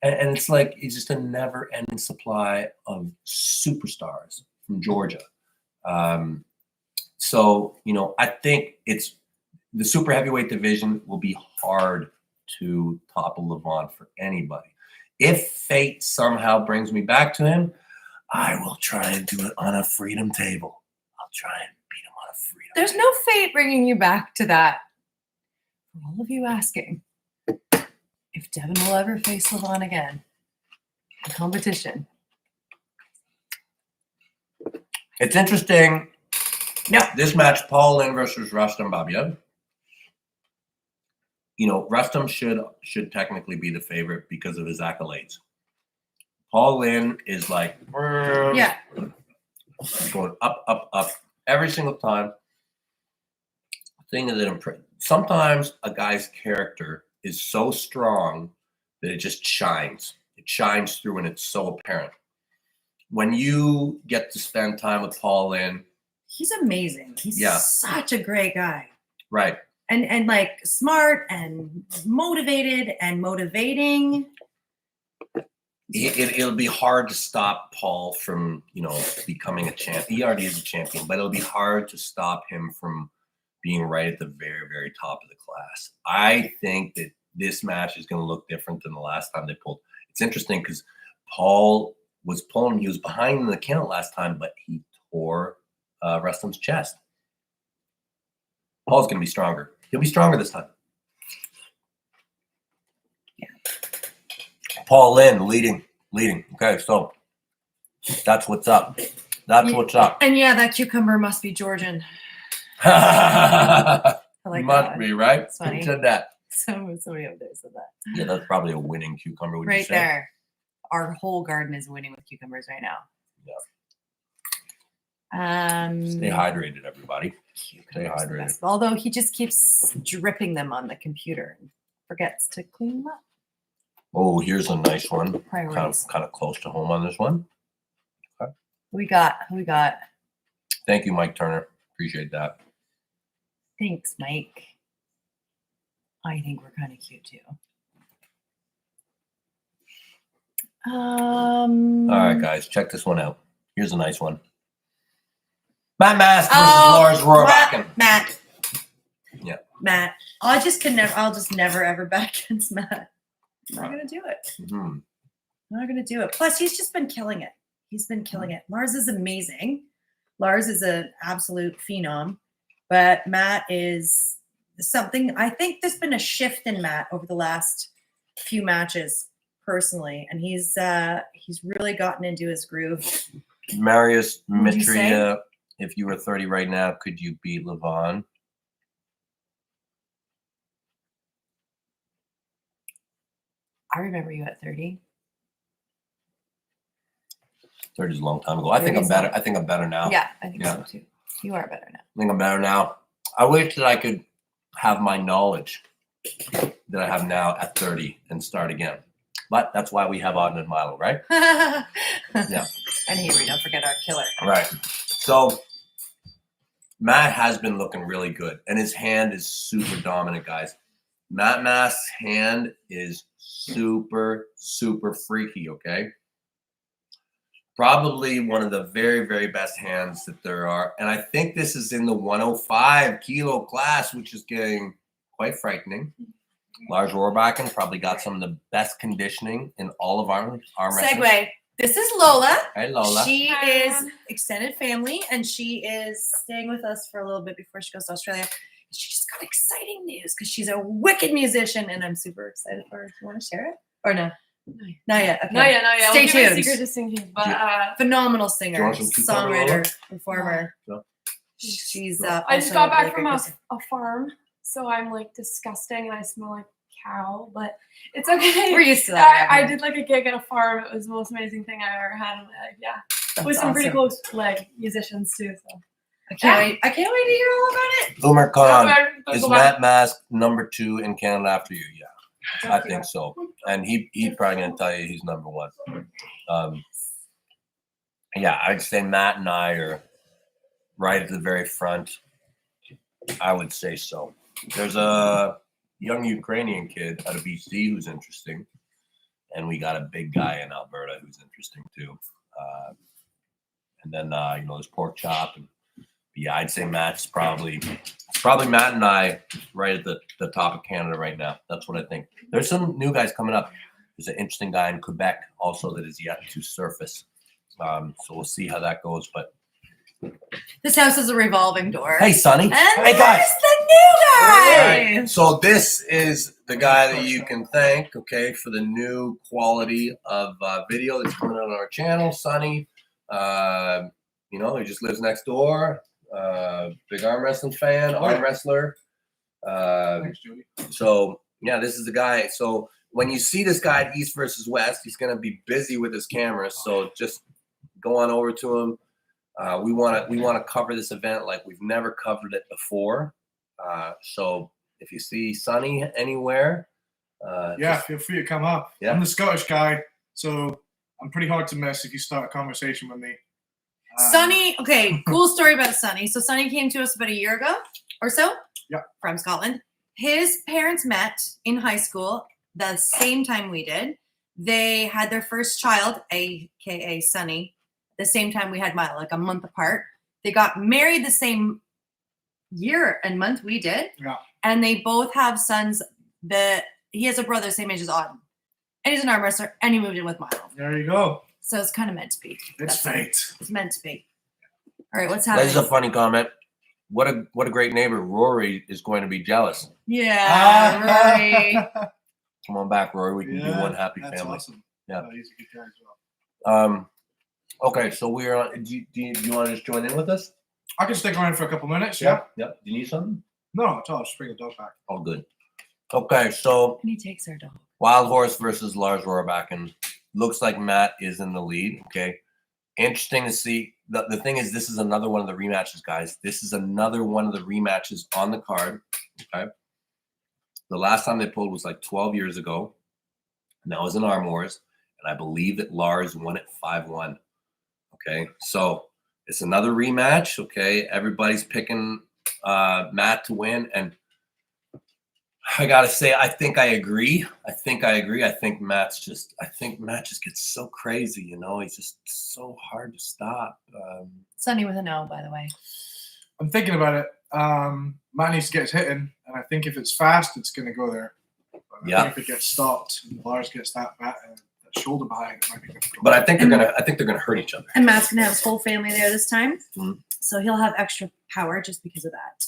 And it's like it's just a never-ending supply of superstars from Georgia. So, I think it's the super heavyweight division will be hard to topple Levon for anybody. If fate somehow brings me back to him, I will try and do it on a freedom table. I'll try and beat him on a freedom There's table. no fate bringing you back to that. For all of you asking if Devon will ever face Levon again in competition. It's interesting. No. This match, Paul Lynn versus Rustam Babayev. Rustam should technically be the favorite because of his accolades. Paul Lynn is going up every single time. The thing that sometimes a guy's character is so strong that it just shines. It shines through and it's so apparent. When you get to spend time with Paul Lynn, he's amazing. He's such a great guy. Right. And smart and motivated and motivating. It'll be hard to stop Paul from, becoming a champion. He already is a champion, but it'll be hard to stop him from being right at the very, very top of the class. I think that this match is going to look different than the last time they pulled. It's interesting because Paul was pulling. He was behind in the count last time, but he tore Rustam's chest. Paul's going to be stronger. He'll be stronger this time. Paul Lynn leading. Okay, so that's what's up. That's what's up. And yeah, that cucumber must be Georgian. I like Must that. be, right? It's funny. Who said that? Somebody over there said that. Yeah, that's probably a winning cucumber, would you Right say? there. Our whole garden is winning with cucumbers right now. Stay hydrated, everybody. Stay Cucumbers the hydrated. best. Although he just keeps dripping them on the computer and forgets to clean them up. Oh, here's a nice one. Priorities. Kind of close to home on this one. Who we got? Thank you, Mike Turner. Appreciate that. Thanks, Mike. I think we're kind of cute too. All right, guys, check this one out. Here's a nice one. Matt Mass versus Lars Rohrbacken. Matt. Yeah. Matt. I'll just never ever bet against Matt. I'm not gonna do it. Mm-hmm. I'm not gonna do it. Plus, he's just been killing it. He's been killing it. Lars is amazing. Lars is an absolute phenom, but Matt is something. I think there's been a shift in Matt over the last few matches, personally, and he's really gotten into his groove. Marius What'd you say? Mitria, if you were 30 right now, could you beat Levon? I remember you at 30. 30 is a long time ago. I think I'm 30's better. long. I think I'm better now. Yeah, I think Yeah. so too. You are better now. I think I'm better now. I wish that I could have my knowledge that I have now at 30 and start again. But that's why we have Ardam and Milo, right? Yeah. Yeah. And Avery, don't forget our killer. Right. So Matt has been looking really good, and his hand is super dominant, guys. Matt Mass's hand is super, super freaky, okay? Probably one of the very, very best hands that there are. And I think this is in the 105 kilo class, which is getting quite frightening. Lars Rohrbacken probably got some of the best conditioning in all of our wrestling. Segue. This is Lola. Hey, Lola. She Hi, is everyone. extended family, and she is staying with us for a little bit before she goes to Australia. She just got exciting news because she's a wicked musician, and I'm super excited for her. Do you want to share it? Or no? Not yet. Okay. No, yeah. Stay We'll keep it tuned. secret to singing, but Phenomenal Do singer, you want some cucumber, songwriter, performer. No. She's. No. I just also got a back really from great a person. farm, so I'm like disgusting and I smell like cow, but it's okay. We're used to that. I did like a gig at a farm. It was the most amazing thing I ever had in my life. Yeah, That's with some pretty awesome. close like musicians too. So I can't wait. I can't wait to hear all about it. Boomer Khan, Go is back. Matt Mask number 2 in Canada after you? Yeah, I think so. And he's probably going to tell you he's number 1. Yeah, I'd say Matt and I are right at the very front. I would say so. There's a young Ukrainian kid out of BC who's interesting. And we got a big guy in Alberta who's interesting too. And then, there's Pork Chop. And yeah, I'd say it's probably Matt and I right at the top of Canada right now. That's what I think. There's some new guys coming up. There's an interesting guy in Quebec also that is yet to surface. So we'll see how that goes. But This house is a revolving door. hey, Sonny. And Hey, there's guys. the new guy. Right. So this is the guy that you can thank, okay, for the new quality of video that's coming out on our channel. Sonny, he just lives next door. Big arm wrestling fan, arm wrestler. So yeah, this is the guy. So when you see this guy at East versus West, he's gonna be busy with his camera. So just go on over to him. We want to cover this event like we've never covered it before. So if you see Sonny anywhere, feel free to come up. Yeah. I'm the Scottish guy, so I'm pretty hard to miss if you start a conversation with me. Sonny, okay, cool story about Sonny. So Sonny came to us about a year ago or so. Yeah. From Scotland. His parents met in high school the same time we did. They had their first child, aka Sonny, the same time we had Milo, like a month apart. They got married the same year and month we did. Yeah. And they both have sons that he has a brother same age as Ardam. And he's an arm wrestler, and he moved in with Milo. There you go. So it's kind of meant to be. It's That's it. fate. It's meant to be. All right, what's this happening? is a funny comment. What a great neighbor. Rory is going to be jealous. Yeah, right. Come on back, Rory. We can be one happy that's family. Awesome. Yeah. He's a good guy as well. Okay, so we're on. Do you want to just join in with us? I can stick around for a couple minutes. Yeah. Yep. Do you need something? No, I'll just bring the dog back. Oh, good. Okay, so And he takes our dog. Wild Horse versus Lars Rohrback, and looks like Matt is in the lead. Okay, interesting to see. The thing is, this is another one of the rematches, guys. This is another one of the rematches on the card. Okay, the last time they pulled was like 12 years ago, and that was in Arm Wars, and I believe that Lars won it 5-1. Okay, so it's another rematch. Okay, everybody's picking Matt to win, and I gotta say, I think I agree. I think Matt just gets so crazy. You know, he's just so hard to stop. Sunny with an O, by the way. I'm thinking about it. Matt needs to get his hit in, and I think if it's fast, it's going to go there. But I think if it gets stopped, and Lars gets that shoulder behind, it might be difficult. But I think they're gonna hurt each other. And Matt's gonna have his whole family there this time, Mhm. so he'll have extra power just because of that.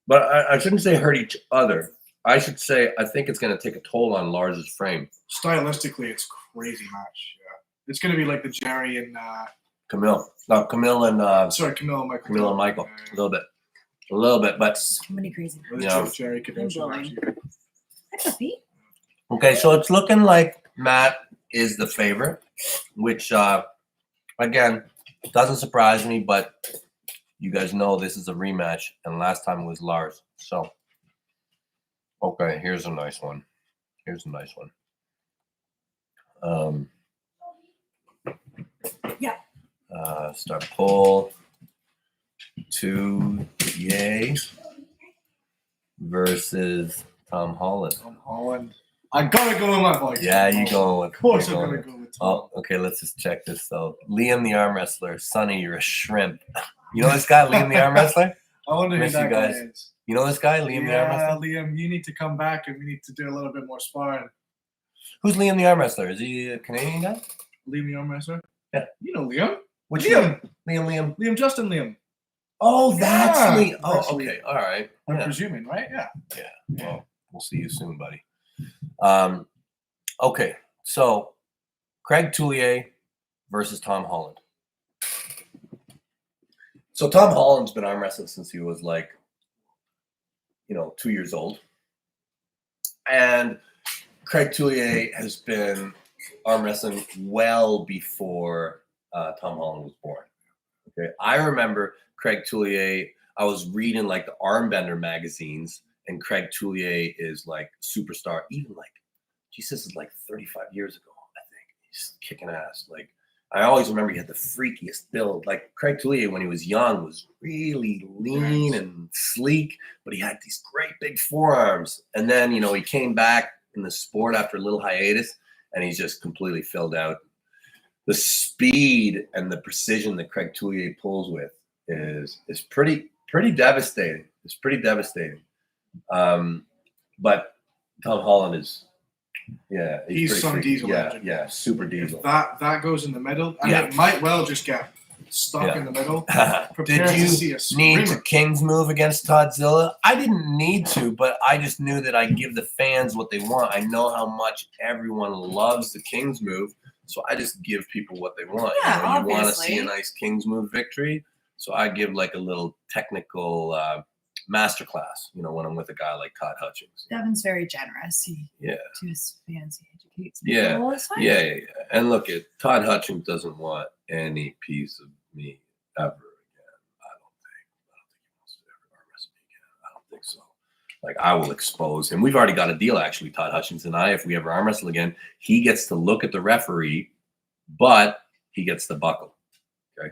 But I shouldn't say hurt each other. I should say I think it's gonna take a toll on Lars's frame. Stylistically, it's a crazy match. Yeah, it's going to be like the Jerry and Camille and Camille and Michael. Camille and Michael a little bit. But So many crazy. Yeah. Jerry could I'm blowing. Puppy. okay, so it's looking like Matt is the favorite, which again doesn't surprise me. But you guys know this is a rematch, and last time it was Lars. So okay, here's a nice one. Yeah. Start pull to Yay versus Tom Holland. Tom Holland. I gotta go with my boy. Yeah, Tom you Holland. going with? Of course, you're I'm going gonna with- go with Tom. Oh, okay. Let's just check this though. Liam the arm wrestler. Sonny, you're a shrimp. You know this guy, Liam the arm wrestler? I wonder who Miss that you guy guys. is. You know this guy, Liam the arm wrestler? Liam, you need to come back and we need to do a little bit more sparring. Who's Liam the arm wrestler? Is he a Canadian guy? Liam the arm wrestler? Yeah. You know Liam. Which Liam. Liam. Liam Justin Liam. Oh, that's Yeah, Liam. Oh, that's okay. All right. I'm Yeah. presuming, right? Yeah. Well, we'll see you soon, buddy. Okay, so Craig Tullier versus Tom Holland. So Tom Holland's been arm wrestling since he was 2 years old. And Craig Tullier has been arm wrestling well before Tom Holland was born. Okay, I remember Craig Tullier. I was reading the Armbender magazines, and Craig Tullier is superstar. Even Jesus is 35 years ago. I think he's kicking ass. I always remember he had the freakiest build. Craig Tullier when he was young was really lean and sleek, but he had these great big forearms. And then he came back in the sport after a little hiatus, and he's just completely filled out. The speed and the precision that Craig Tullier pulls with is pretty devastating. It's pretty devastating. But Tom Holland is, He's pretty some freaky. diesel Yeah, engine. yeah, super diesel. That goes in the middle, and it might well just get stuck in the middle. Prepare Did to see you a need to screamer. King's move against Toddzilla? I didn't need to, but I just knew that I give the fans what they want. I know how much everyone loves the King's move, so I just give people what they want. Yeah, you want to see a obviously. nice King's move victory, so I give a little technical masterclass. When I'm with a guy like Todd Hutchings. Devin's very generous. Yeah. To his fans, he educates Yeah. people all the time. Yeah. And look, Todd Hutchings doesn't want any piece of me ever again. I don't think he wants to ever arm wrestle me again. I don't think so. I will expose him. We've already got a deal, actually, Todd Hutchings and I. If we ever arm wrestle again, he gets to look at the referee, but he gets the buckle. Okay,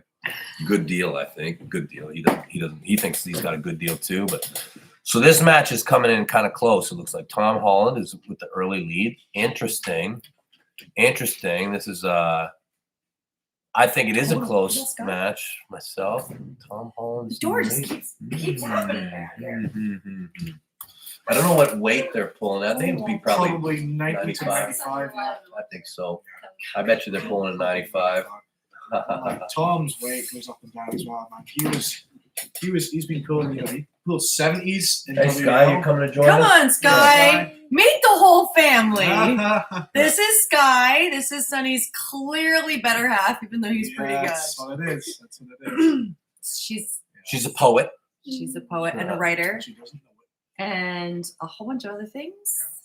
good deal, I think. Good deal. He doesn't. He thinks he's got a good deal too. But so this match is coming in kind of close. It looks like Tom Holland is with the early lead. Interesting. This is I think it is a close match myself. Tom Holland's The door in just lead. keeps happening back here. I don't know what weight they're pulling. I think it'd be Probably 90 to 95. 95. I think so. I bet you they're pulling a 95. Tom's weight goes up and down as well, man. He's been pulling, he pulled 70s in Hey, Sky, you WL. coming to join Come us? on, Sky. Meet the whole family. This is Sky. This is Sunny's clearly better half, even though he's pretty good. That's what it is. That's what it is. She's a poet. a poet and a writer, She doesn't know it. and a whole bunch of other things.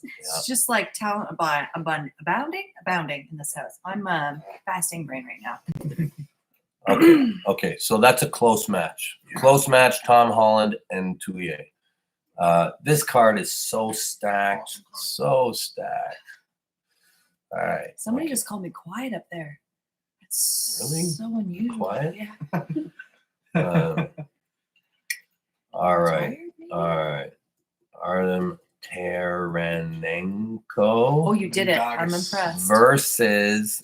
Yeah. It's just like talent abounding in this house. I'm fasting brain right now. Okay, so that's a close match. Close match, Tom Holland and Touye. This card is so stacked. So stacked. All right. Somebody just called me quiet up there. It's Really? so unusual. Quiet? Yeah. All right. Tired, maybe? All right. Ardam Taranenko Oh, you did it. I'm Mindaugas impressed. versus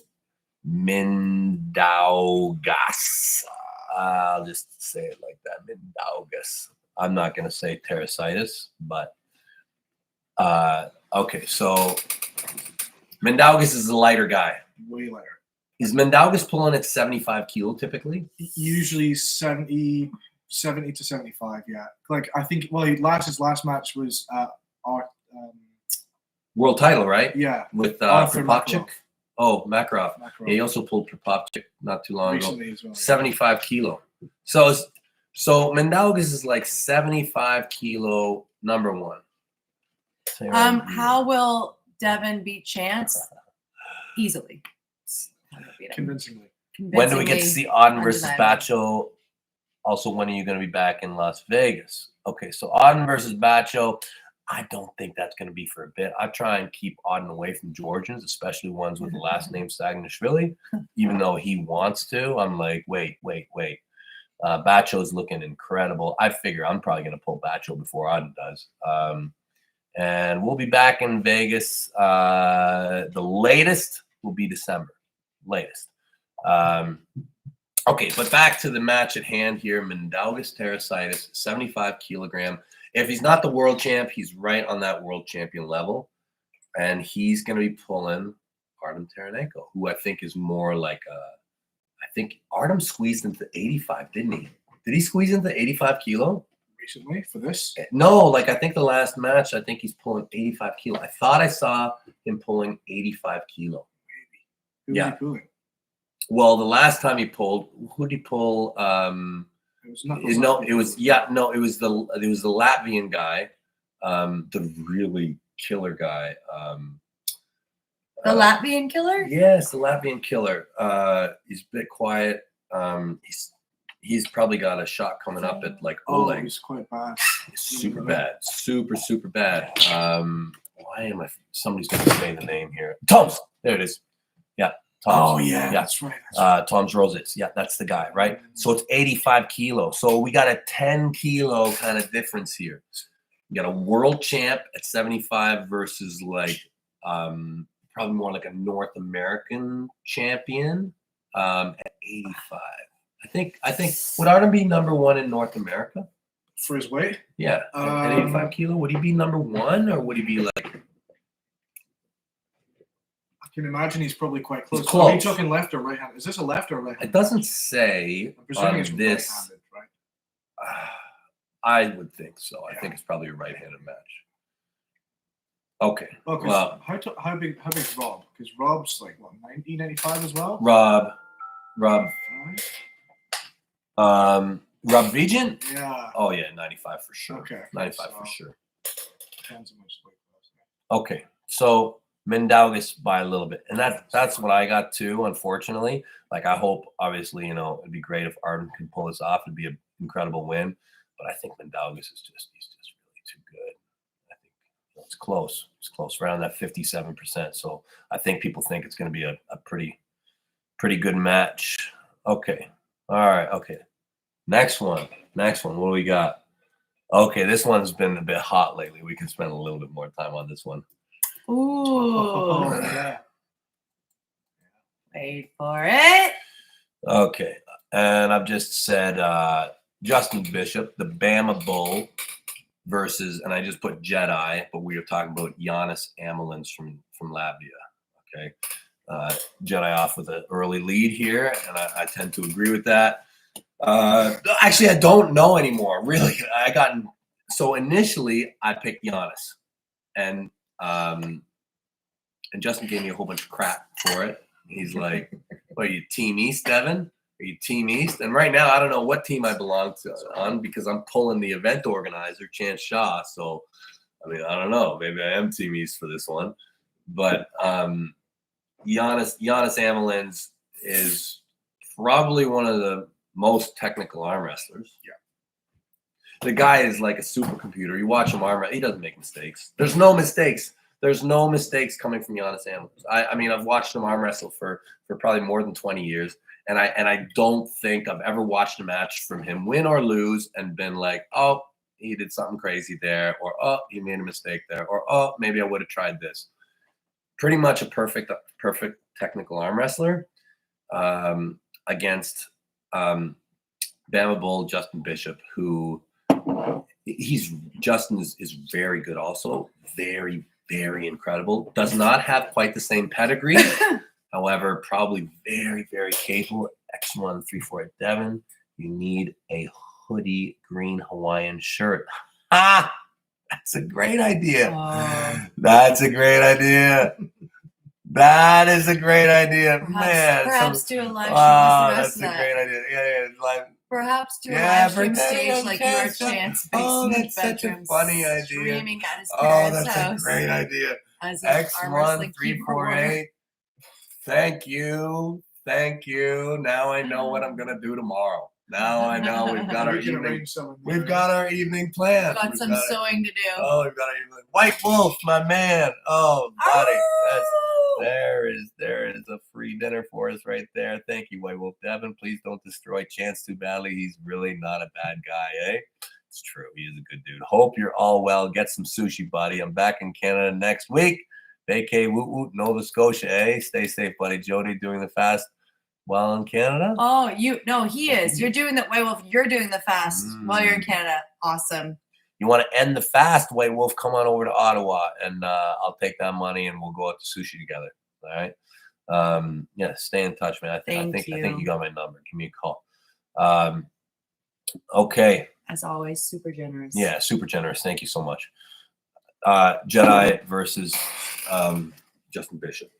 Mindaugas. I'll just say it like that. Mindaugas. I'm not going to say Terasitis, but okay. So Mindaugas is the lighter guy. Way later. Is Mindaugas pulling at 75 kilo typically? Usually 70 to 75, yeah. Like, I think, well, his last match was World title, right? yeah, With Arthur Propopchik. Oh, Makarov. Makarov. Yeah, he also pulled Propopchik not too long ago. Recently as well. 75 kilo. So Mindaugas is like 75 kilo number one. How will Devon beat Chance? Easily. Convincingly. When do we get to see Auden versus Undeniably. Bacho? Also, when are you going to be back in Las Vegas? Okay, so Auden versus Bacho, I don't think that's going to be for a bit. I try and keep Auden away from Georgians, especially ones with the last name Sagnashvili. Even though he wants to, I'm like, wait. Bacho's looking incredible. I figure I'm probably going to pull Bacho before Auden does. And we'll be back in Vegas. The latest will be December. Latest. Okay, but back to the match at hand here. Mindaugas Terasitis, 75 kilogram. If he's not the world champ, he's right on that world champion level. And he's going to be pulling Ardam Taranenko, who I think is more like I think Ardam squeezed into 85, didn't he? Did he squeeze into 85 kilo? Recently for this. No, like I think the last match, I think he's pulling 85 kilo. I thought I saw him pulling 85 kilo. Who Yeah. was he pulling? Well, the last time he pulled, who did he pull? It was not. It was the Latvian guy, the really killer guy. The Latvian killer? Yes, the Latvian killer. He's a bit quiet. He's probably got a shot coming up at like Oh, Oleg. it was quite bad. Super bad. Super bad. Why am I? Somebody's going to say the name here. Tom's. There it is. Yeah. Tom's. Oh yeah, that's right. Tom's Rosets. Yeah, that's the guy, right? So it's 85 kilo. So we got a 10 kilo kind of difference here. You got a world champ at 75 versus like probably more like a North American champion at 85. I think would Ardam be number one in North America? For his weight? Yeah, at 85 kilo. Would he be number one or would he be like? I can imagine he's probably quite close. He's close. Are you talking left or right hand? Is this a left or right hand? It doesn't say I'm presuming on it's this. right-handed, right? I would think so. I think it's probably a right-handed match. Okay. Oh, 'cause Well, how big's Rob? Because Rob's like what, 90, 95 as well? Rob Right? Vigent? Yeah. Oh yeah, 95 for sure. Okay. 95 So- for sure. Depends how much weight loss. Okay. So Mindaugas by a little bit. And that's what I got too, unfortunately. Like I hope obviously, it'd be great if Ardam can pull this off. It'd be an incredible win. But I think Mindaugas he's just really too good. I think it's close. It's close, around that 57%. So I think people think it's going to be a pretty good match. Okay. All right. Okay. Next one. What do we got? Okay, this one's been a bit hot lately. We can spend a little bit more time on this one. Ooh. Yeah. Wait for it. Okay. And I've just said Justin Bishop, the Bama Bull, versus, and I just put Jedi, but we are talking about Janis Amelins from Latvia. Okay. Jedi off with an early lead here, and I tend to agree with that. Actually, I don't know anymore. Really, so initially I picked Janis, and And Justin gave me a whole bunch of crap for it. He's like, "What are you, Team East, Devon? Are you Team East?" And right now, I don't know what team I belong to on because I'm pulling the event organizer, Chance Shaw. So, I mean, I don't know. Maybe I am Team East for this one. But Janis Amelins is probably one of the most technical arm wrestlers. Yeah. The guy is like a supercomputer. You watch him arm wrestle, he doesn't make mistakes. There's no mistakes. There's no mistakes coming from Janis Amelins. I mean, I've watched him arm wrestle for probably more than 20 years. And I don't think I've ever watched a match from him, win or lose, and been like, oh, he did something crazy there, or oh, he made a mistake there, or oh, maybe I would have tried this. Pretty much a perfect technical arm wrestler against Bama Bull Justin Bishop, who Justin is very good also, very, very incredible. Does not have quite the same pedigree. However, probably very, very capable. X1348 Devon, you need a hoodie green Hawaiian shirt. Ah, that's a great idea. That's a great idea. That is a great idea, man. Perhaps do a live stream. That's a great idea. Yeah, live. Perhaps do a live stream stage like your Chance. Chance. Oh, that's such a funny idea. Streaming at his Oh, parents' that's house. a great idea. As an arm wrestling keyboard warrior. X1348. Thank you. Thank you. Now I know what I'm gonna do tomorrow. Now I know we've got our We can evening. arrange something. We've got our evening plan. Got some sewing to do. Oh, we've got our evening. White Wolf, my man. Oh, buddy. There is a free dinner for us right there. Thank you, White Wolf. Devon, please don't destroy Chance too badly. He's really not a bad guy, eh? It's true. He is a good dude. Hope you're all well. Get some sushi, buddy. I'm back in Canada next week. Vacay, woot woot, Nova Scotia, eh? Stay safe, buddy. Jody doing the fast while in Canada. Oh, he is. You're doing the White Wolf. You're doing the fast while you're in Canada. Awesome. You want to end the fast, White Wolf? Come on over to Ottawa, and I'll take that money, and we'll go out to sushi together. All right. Yeah, stay in touch, man. I think you got my number. Give me a call. Okay. As always, super generous. Yeah, super generous. Thank you so much. Jedi versus Justin Bishop.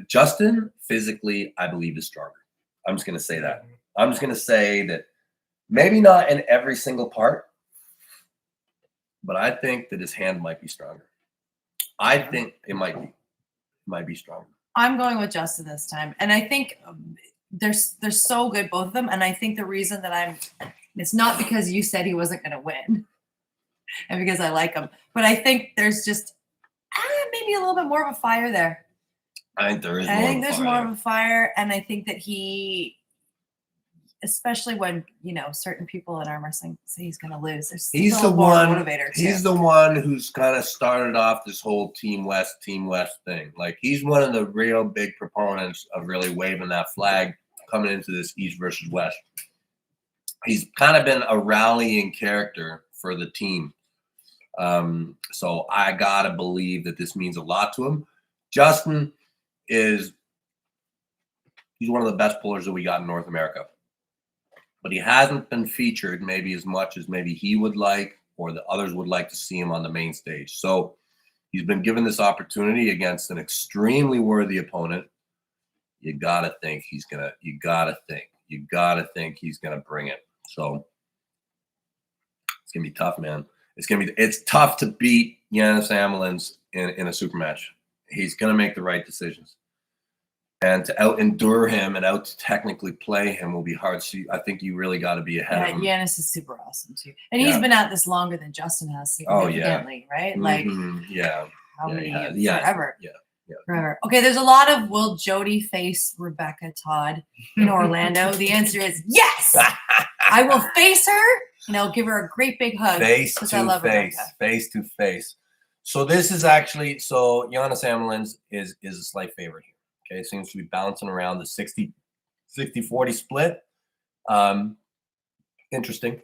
Justin physically, I believe, is stronger. I'm just going to say that. I'm just going to say that maybe not in every single part, but I think that his hand might be stronger. I think it might be stronger. I'm going with Justin this time. And I think they're so good, both of them. And I think the reason that it's not because you said he wasn't going to win and because I like him, but I think there's just maybe a little bit more of a fire there. I think there is. There's more of a fire, and I think that he, especially when certain people in arm wrestling say he's going to lose. He's the one motivator too. He's the one who's kind of started off this whole Team West thing. Like he's one of the real big proponents of really waving that flag coming into this East versus West. He's kind of been a rallying character for the team. So I gotta believe that this means a lot to him. Justin he's one of the best pullers that we got in North America, but he hasn't been featured maybe as much as maybe he would like, or the others would like to see him on the main stage. So he's been given this opportunity against an extremely worthy opponent. You gotta think he's gonna bring it. So it's gonna be tough, man. It's tough to beat Janis Amelins in a super match. He's gonna make the right decisions. And to out-endure him and out-technically play him will be hard. So I think you really got to be ahead of him. Janis is super awesome, too. And he's been at this longer than Justin has, significantly, right? Like, how many years? Forever. Yeah. Forever. Okay, there's a lot of will Jody face Rebecca Todd in Orlando? The answer is yes! I will face her, and I'll give her a great big hug. Face to face. So this is actually, Janis Amelins is a slight favorite here. Okay, seems to be bouncing around the 60-40 split. Interesting.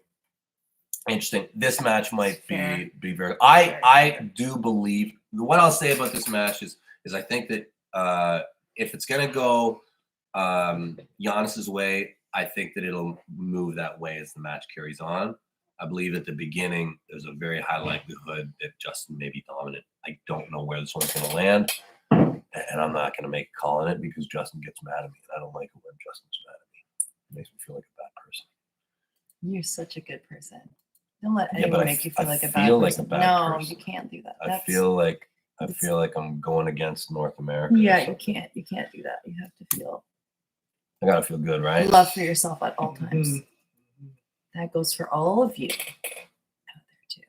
This match might be very. I do believe what I'll say about this match is I think that if it's gonna go Janis's way, I think that it'll move that way as the match carries on. I believe at the beginning there's a very high likelihood that Justin may be dominant. I don't know where this one's going to land, and I'm not going to make a call on it because Justin gets mad at me, and I don't like it when Justin's mad at me. It makes me feel like a bad person. You're such a good person. Don't let Yeah, but anyone make you feel like a bad feel like a person. bad No, person. you can't do that. I feel like I'm going against North America. Yeah, you can't. You can't do that. You have to feel I gotta feel good, right? love for yourself at all times. Mhm. That goes for all of you out there too.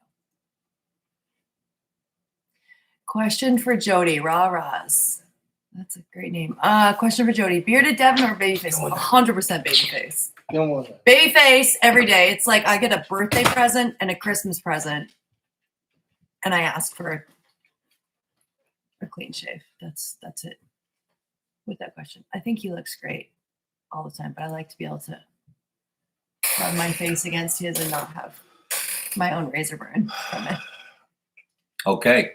Question for Jody. Raz. That's a great name. Question for Jody. Bearded Devon or babyface? 100% babyface. Babyface every day. It's like I get a birthday present and a Christmas present, and I ask for a clean shave. That's it. With that question, I think he looks great all the time, but I like to be able to rub my face against his and not have my own razor burn from it. Okay.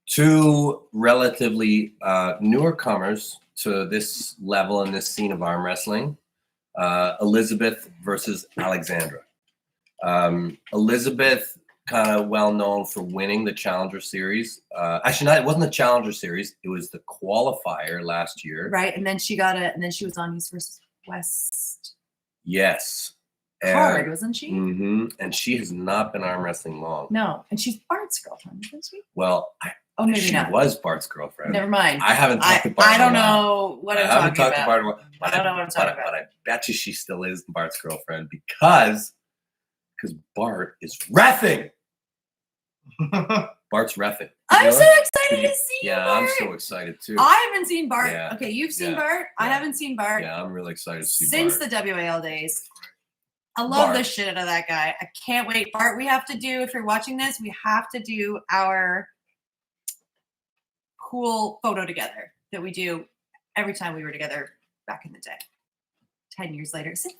Two relatively newer comers to this level and this scene of arm wrestling. Elizabeth versus Alexandra. Elizabeth, kind of well known for winning the Challenger Series. Actually, it wasn't the Challenger Series. It was the qualifier last year. Right, and then she got it, and then she was on East versus West Yes. card, wasn't she? Mm-hmm. And she has not been arm wrestling long. No, and she's Bart's girlfriend, isn't she? Well, Oh, maybe she not. was Bart's girlfriend. Never mind. I haven't talked to Bart. I don't in a while. know what I'm I haven't talking talked to about. Bart in a while, but I don't know what I'm talking about. But I bet you she still is Bart's girlfriend because Bart is reffing. Bart's reffing. I'm You so know it? excited to see Yeah, Bart. I'm so excited too. I haven't seen Bart. Yeah. Okay, you've seen Yeah. Bart. I Yeah. haven't seen Bart Yeah, I'm really excited to see since Bart. the WAL days. I love the Bart. shit out of that guy. I can't wait. Bart, we have to do, if you're watching this, we have to do our cool photo together that we do every time we were together back in the day. 10 years later. Is it?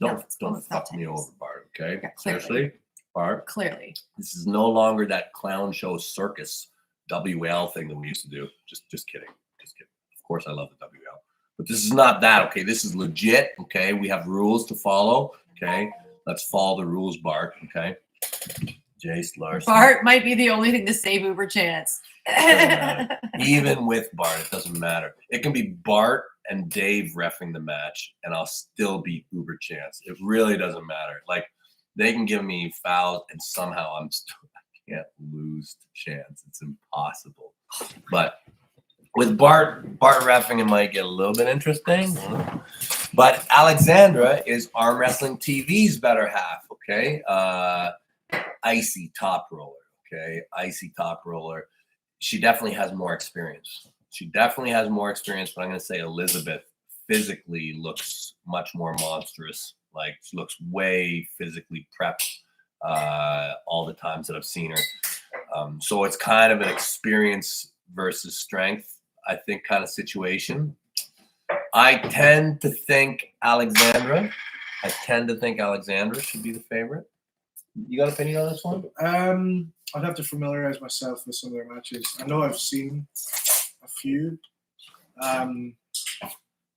No, it's Don't not fuck 10 me years. over, Bart. Okay, Yeah, clearly. seriously, Bart. Clearly. This is no longer that clown show circus WL thing that we used to do. Just kidding. Just kidding. Of course, I love the WL, but this is not that. Okay, this is legit. Okay, we have rules to follow. Okay, let's follow the rules, Bart. Okay, Jace, Lars. Bart might be the only thing to save Uber Chance. matter. Even with Bart, it doesn't matter. It can be Bart and Dave reffing the match, and I'll still beat Uber Chance. It really doesn't matter. Like, they can give me fouls, and somehow I can't lose to Chance. It's impossible. But with Bart reffing, it might get a little bit interesting. But Alexandra is Arm Wrestling TV's better half, okay? Icy top roller, okay? Icy top roller. She definitely has more experience. But I'm going to say Elizabeth physically looks much more monstrous. Like, she looks way physically prepped all the times that I've seen her. So it's kind of an experience versus strength, I think, kind of situation. I tend to think Alexandra should be the favorite. You got an opinion on this one? I'd have to familiarize myself with some of their matches. I know I've seen a few. It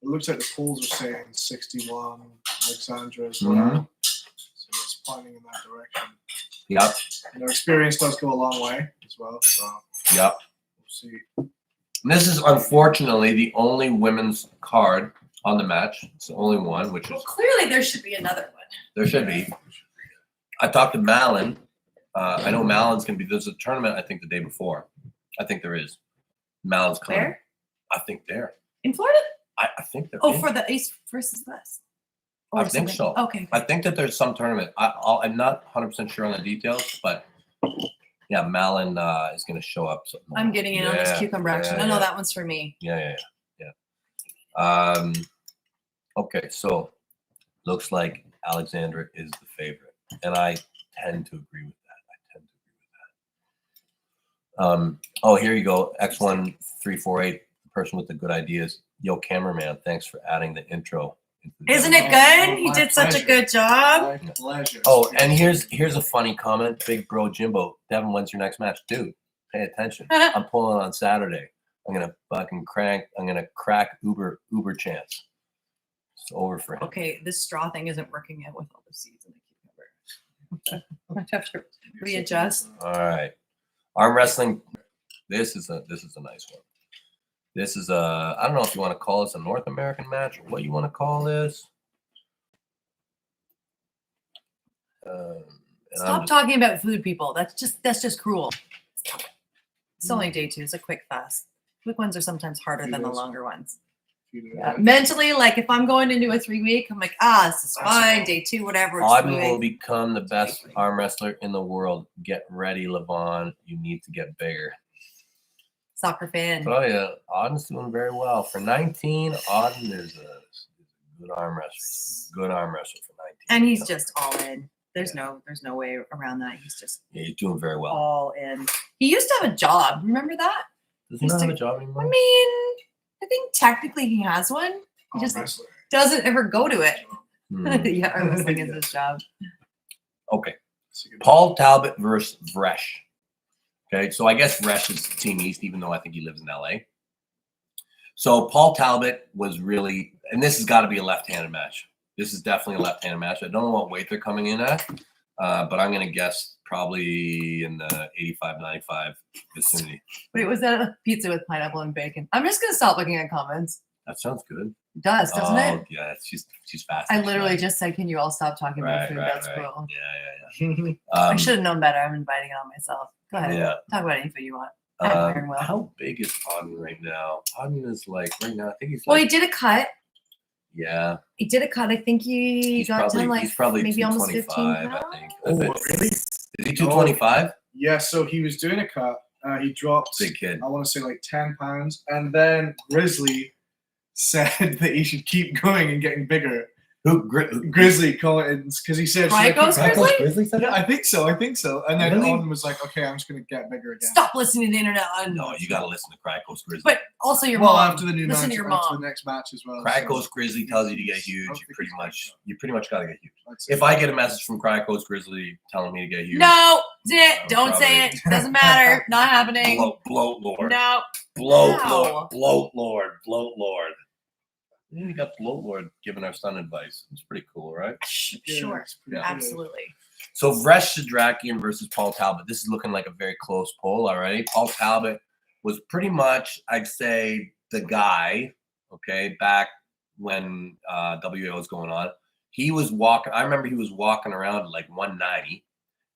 looks like the polls are saying 61 Alexandra as well. Mm-hmm. So it's pointing in that direction. Yep. And their experience does go a long way as well. So Yep. we'll see. This is unfortunately the only women's card on the match. It's the only one, which Well, is clearly there should be another one. there should be. I talked to Malin. I know Malin's gonna be. There's a tournament. I think the day before. I think there is. Malin's coming. Where? I think there. In Florida? I think there. Oh, is. for the East versus West. I think so. Okay. I think that there's some tournament. I'm not 100% sure on the details, but yeah, Malin is going to show up. I'm getting in on this Yeah, cucumber action. yeah, I know yeah. that one's for me. Yeah. Okay, so looks like Alexandra is the favorite, and I tend to agree with that. Oh, here you go. X1348, the person with the good ideas. Yo, cameraman, thanks for adding the intro. Isn't it good? He did such a good job. My pleasure. Oh, and here's a funny comment. Big bro Jimbo. Devin, when's your next match? Dude, pay attention. I'm pulling on Saturday. I'm gonna crack Uber Chance. It's over for him. Okay, this straw thing isn't working out with all the seeds in the cucumber. I have to readjust. All right. Arm wrestling. This is a nice one. This is I don't know if you want to call this a North American match or what you want to call this. And Stop talking about food, people. That's just cruel. Stop it. It's only day 2. It's a quick fast. Quick ones are sometimes harder than the longer ones. Yeah. Mentally, like if I'm going into a 3-week, I'm like, this is fine. Day 2, whatever. It's Auden 3 will weeks. become the best arm wrestler in the world. Get ready, Levon. You need to get bigger. Soccer fan. Oh yeah, Auden's doing very well for 19. Auden is a good arm wrestler. He's a good arm wrestler for 19. And he's just all in. There's no way around that. He's just he's doing very well. all in. He used to have a job. Remember that? Does he not have a job anymore? I mean, I think technically he has one. He just doesn't ever go to it. Yeah, arm wrestling is his job. Okay. Paul Talbot versus Vresh. Okay, so I guess Vresh is Team East, even though I think he lives in LA. So Paul Talbot was really, and this has got to be a left-handed match. This is definitely a left-handed match. I don't know what weight they're coming in at, but I'm going to guess probably in the 85-95 vicinity. Wait, was that a pizza with pineapple and bacon? I'm just going to stop looking at comments. That sounds good. It does, doesn't it? Yeah, she's fast. I literally just said, can you all stop talking about food? That's right. cool. Yeah. I should have known better. I'm inviting it on myself. Go ahead. Yeah. Talk about any food you want. I'm very well. How big is Auden right now? Auden is like, right now, I think he's Well, like, he did a cut. yeah. He did a cut. I think He's got probably, down like he's probably maybe almost 225, 15 I pounds. think. Oh, really? Is he 225? Yeah, so he was doing a cut. He dropped, Big kid. I want to say like 10 pounds. And then Grizzly said that he should keep going and getting bigger. Grizzly commented because he said, Cricos Grizzly? Yeah, I think so. And then Really? Auden was like, okay, I'm just going to get bigger again. Stop listening to the internet. No, you got to listen to Cricos Grizzly. But also your Well, mom. after the new Listen match, to your after mom. the next match as well. Cricos Grizzly tells you to get huge. Okay. You pretty much got to get huge. If I get a message from Cricos Grizzly telling me to get huge, No, I'm don't say probably- it. Doesn't matter. Not happening. bloat lord, No. bloat Wow. lord, bloat lord. We got bloat lord giving our son advice. It's pretty cool, right? Sure. Yeah. Absolutely. So Vresh Shadrakian versus Paul Talbot. This is looking like a very close poll already. Paul Talbot was pretty much, I'd say, the guy, okay, back when WA was going on. He was walking, I remember he was walking around at like 190,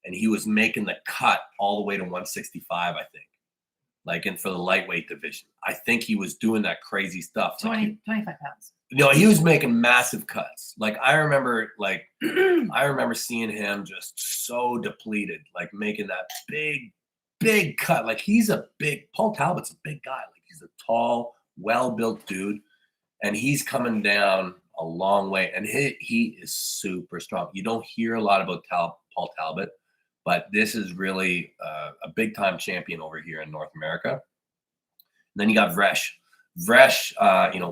and he was making the cut all the way to 165, I think. Like for the lightweight division. I think he was doing that crazy stuff. 25 pounds. He was making massive cuts. Like I remember seeing him just so depleted, like making that big cut. Like Paul Talbot's a big guy. Like he's a tall, well-built dude, and he's coming down a long way. And he is super strong. You don't hear a lot about Paul Talbot, but this is really a big-time champion over here in North America. And then you got Vresh. Vresh,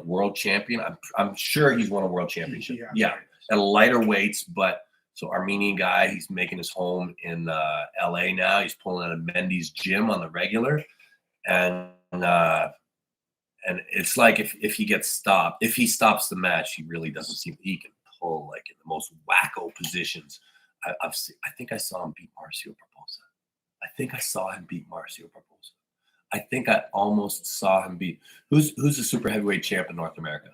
world champion. I'm sure he's won a world championship. Yeah, at lighter weights, but so Armenian guy. He's making his home in LA now. He's pulling out of Mendy's gym on the regular, and it's like if he gets stopped, if he stops the match, he really doesn't seem he can pull like in the most wacko positions. I think I saw him beat Marcio Barbosa. I think I almost saw him beat who's the super heavyweight champ in North America?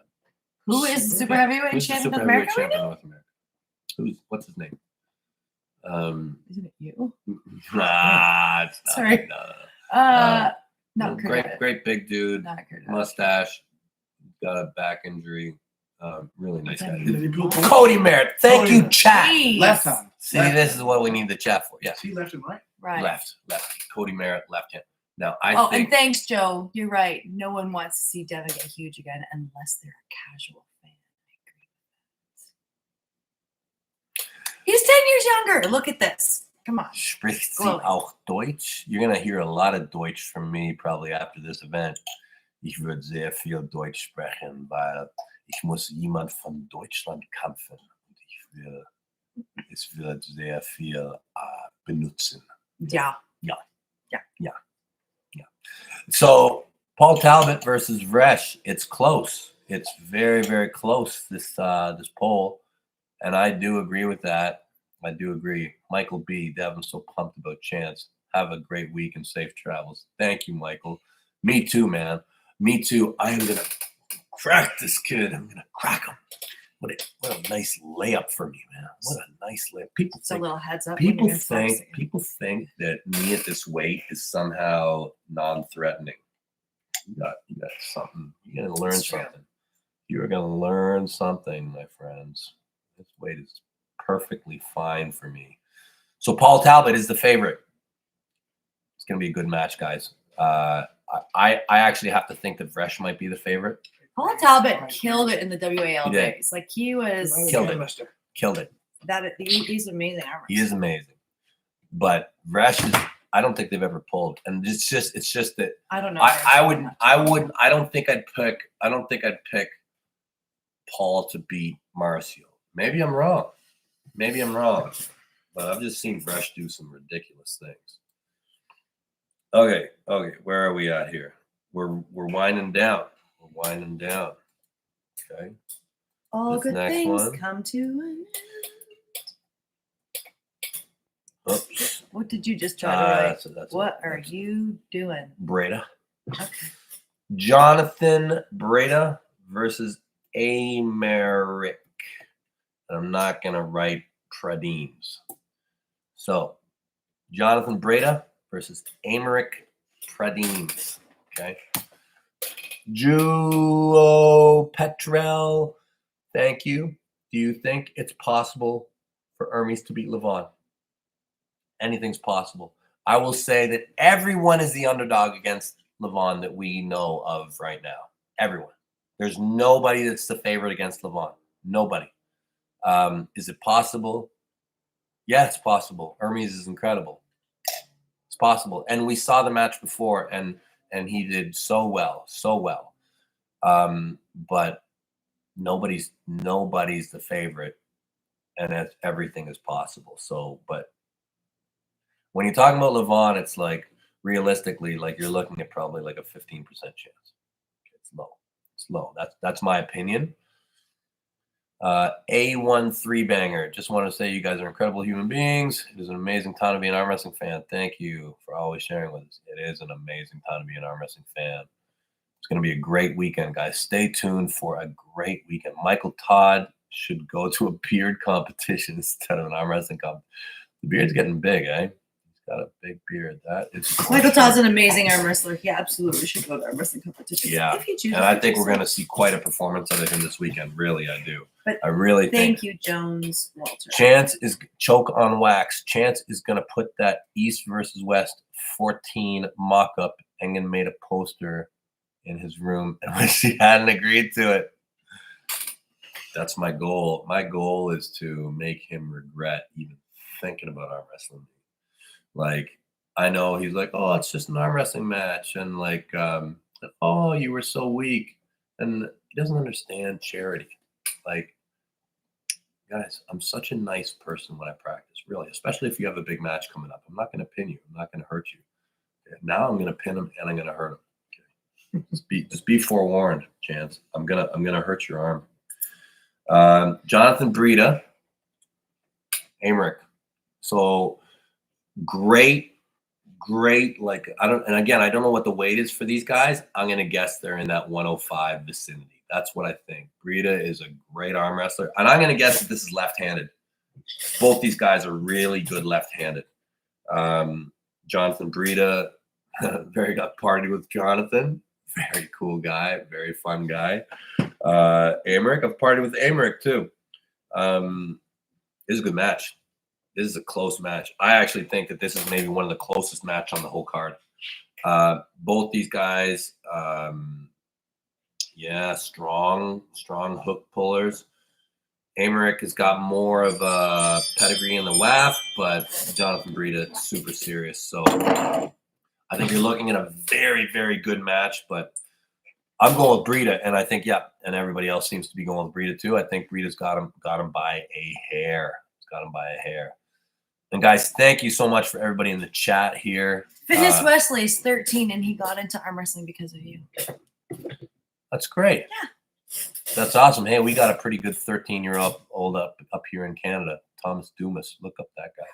Who is the super heavyweight Who's the champ super of America? heavyweight champ Right in now? North America? What's his name? Isn't it you? Nah, it's not. Sorry. No. Not Kurt. Great big dude, Not Kurt. mustache, got a back injury. Really nice guy. Did he pull Cody Merritt, thank you, Cody. chat. Jeez. left hand? See, this is what we need the chat for. Yeah, Is he left and right? Right. left. Cody Merritt, left hand. Now I And think thanks, Joe. You're right. No one wants to see Devon get huge again unless they're a casual fan. I agree with that. He's 10 years younger. Look at this. Come on. spricht sie Glowing. auch Deutsch? You're gonna hear a lot of Deutsch from me probably after this event. Ich würde sehr viel Deutsch sprechen, weil ich muss jemand von Deutschland kämpfen und es wird sehr viel benutzen. Yeah. So Paul Talbot versus Vresh, it's close. It's very, very close. This poll, and I do agree with that. I do agree. Michael B. Devon, so pumped about Chance. Have a great week and safe travels. Thank you, Michael. Me too, man. Me too. I am going to crack this kid. I'm going to crack him. What a nice layup for me, man. What a nice layup. People It's a think, little heads up. when you're boxing. people think that me at this weight is somehow non-threatening. You got something. You're going to learn It's true. something. You're going to learn something, my friends. This weight is perfectly fine for me. So Paul Talbot is the favorite. It's going to be a good match, guys. I actually have to think that Vresh might be the favorite. Paul Talbot killed it in the WAL He did. days. Like he was Killed it. Killed it. he's amazing. He is amazing. But Vresh is, I don't think they've ever pulled. And it's just that I don't know. I don't think I'd pick Paul to beat Marcio. Maybe I'm wrong. But I've just seen Vresh do some ridiculous things. Okay. Where are we at here? We're winding down. Okay. All This good next things one. come to an end. Oops. What did you just try to write? That's What are you doing? Breda. Okay. Jonathan Breda versus Amerik. I'm not going to write Pradeems. So, Jonathan Breda versus Amerik Pradeems. Okay. Julo Petrel, thank you. Do you think it's possible for Hermes to beat Levon? Anything's possible. I will say that everyone is the underdog against Levon that we know of right now. Everyone. There's nobody that's the favorite against Levon. Nobody. Is it possible? Yeah, it's possible. Hermes is incredible. It's possible. And we saw the match before, and he did so well. But nobody's the favorite, and everything is possible. So, but when you're talking about Levon, it's like realistically, like you're looking at probably like a 15% chance. It's low. That's my opinion. A13 banger. Just want to say you guys are incredible human beings. It is an amazing time to be an arm wrestling fan. Thank you for always sharing with us. It is an amazing time to be an arm wrestling fan. It's going to be a great weekend, guys. Stay tuned for a great weekend. Michael Todd should go to a beard competition instead of an arm wrestling competition. The beard's getting big, eh? Got a big beard. That is Michael Todd's an amazing arm wrestler. He absolutely should go to arm wrestling competitions. Yeah, If he chooses and I to think do we're so. going to see quite a performance out of him this weekend. Really, I do. But I really think. Thank you, Jones Walter. Chance is choke on wax. Chance is going to put that East versus West 14 mock-up. Engen made a poster in his room and wish he hadn't agreed to it. That's my goal. My goal is to make him regret even thinking about arm wrestling. Like, I know he's like, oh, it's just an arm wrestling match. And like, oh, you were so weak. And he doesn't understand charity. Like, guys, I'm such a nice person when I practice, really, especially if you have a big match coming up. I'm not going to pin you. I'm not going to hurt you. Okay? Now I'm going to pin him and I'm going to hurt him. Okay? Just be forewarned, Chance. I'm gonna hurt your arm. Jonathan Breda, Amerik. So great. Like I don't know what the weight is for these guys. I'm gonna guess they're in that 105 vicinity. That's what I think. Breda is a great arm wrestler, and I'm gonna guess that this is left-handed. Both these guys are really good left-handed. Jonathan Breda, very got party with Jonathan. Very cool guy, very fun guy. Amerik, I've partied with Amerik too. This is a good match. This is a close match. I actually think that this is maybe one of the closest match on the whole card. Both these guys, strong hook pullers. Amerik has got more of a pedigree in the WAF, but Jonathan Breda super serious. So I think you're looking at a very, very good match, but I'm going with Breda, and I think, and everybody else seems to be going with Breda too. I think Breda's got him by a hair. And guys, thank you so much for everybody in the chat here. Fitness Wesley is 13 and he got into arm wrestling because of you. That's great. Yeah. That's awesome. Hey, we got a pretty good 13-year-old up here in Canada. Thomas Dumas. Look up that guy.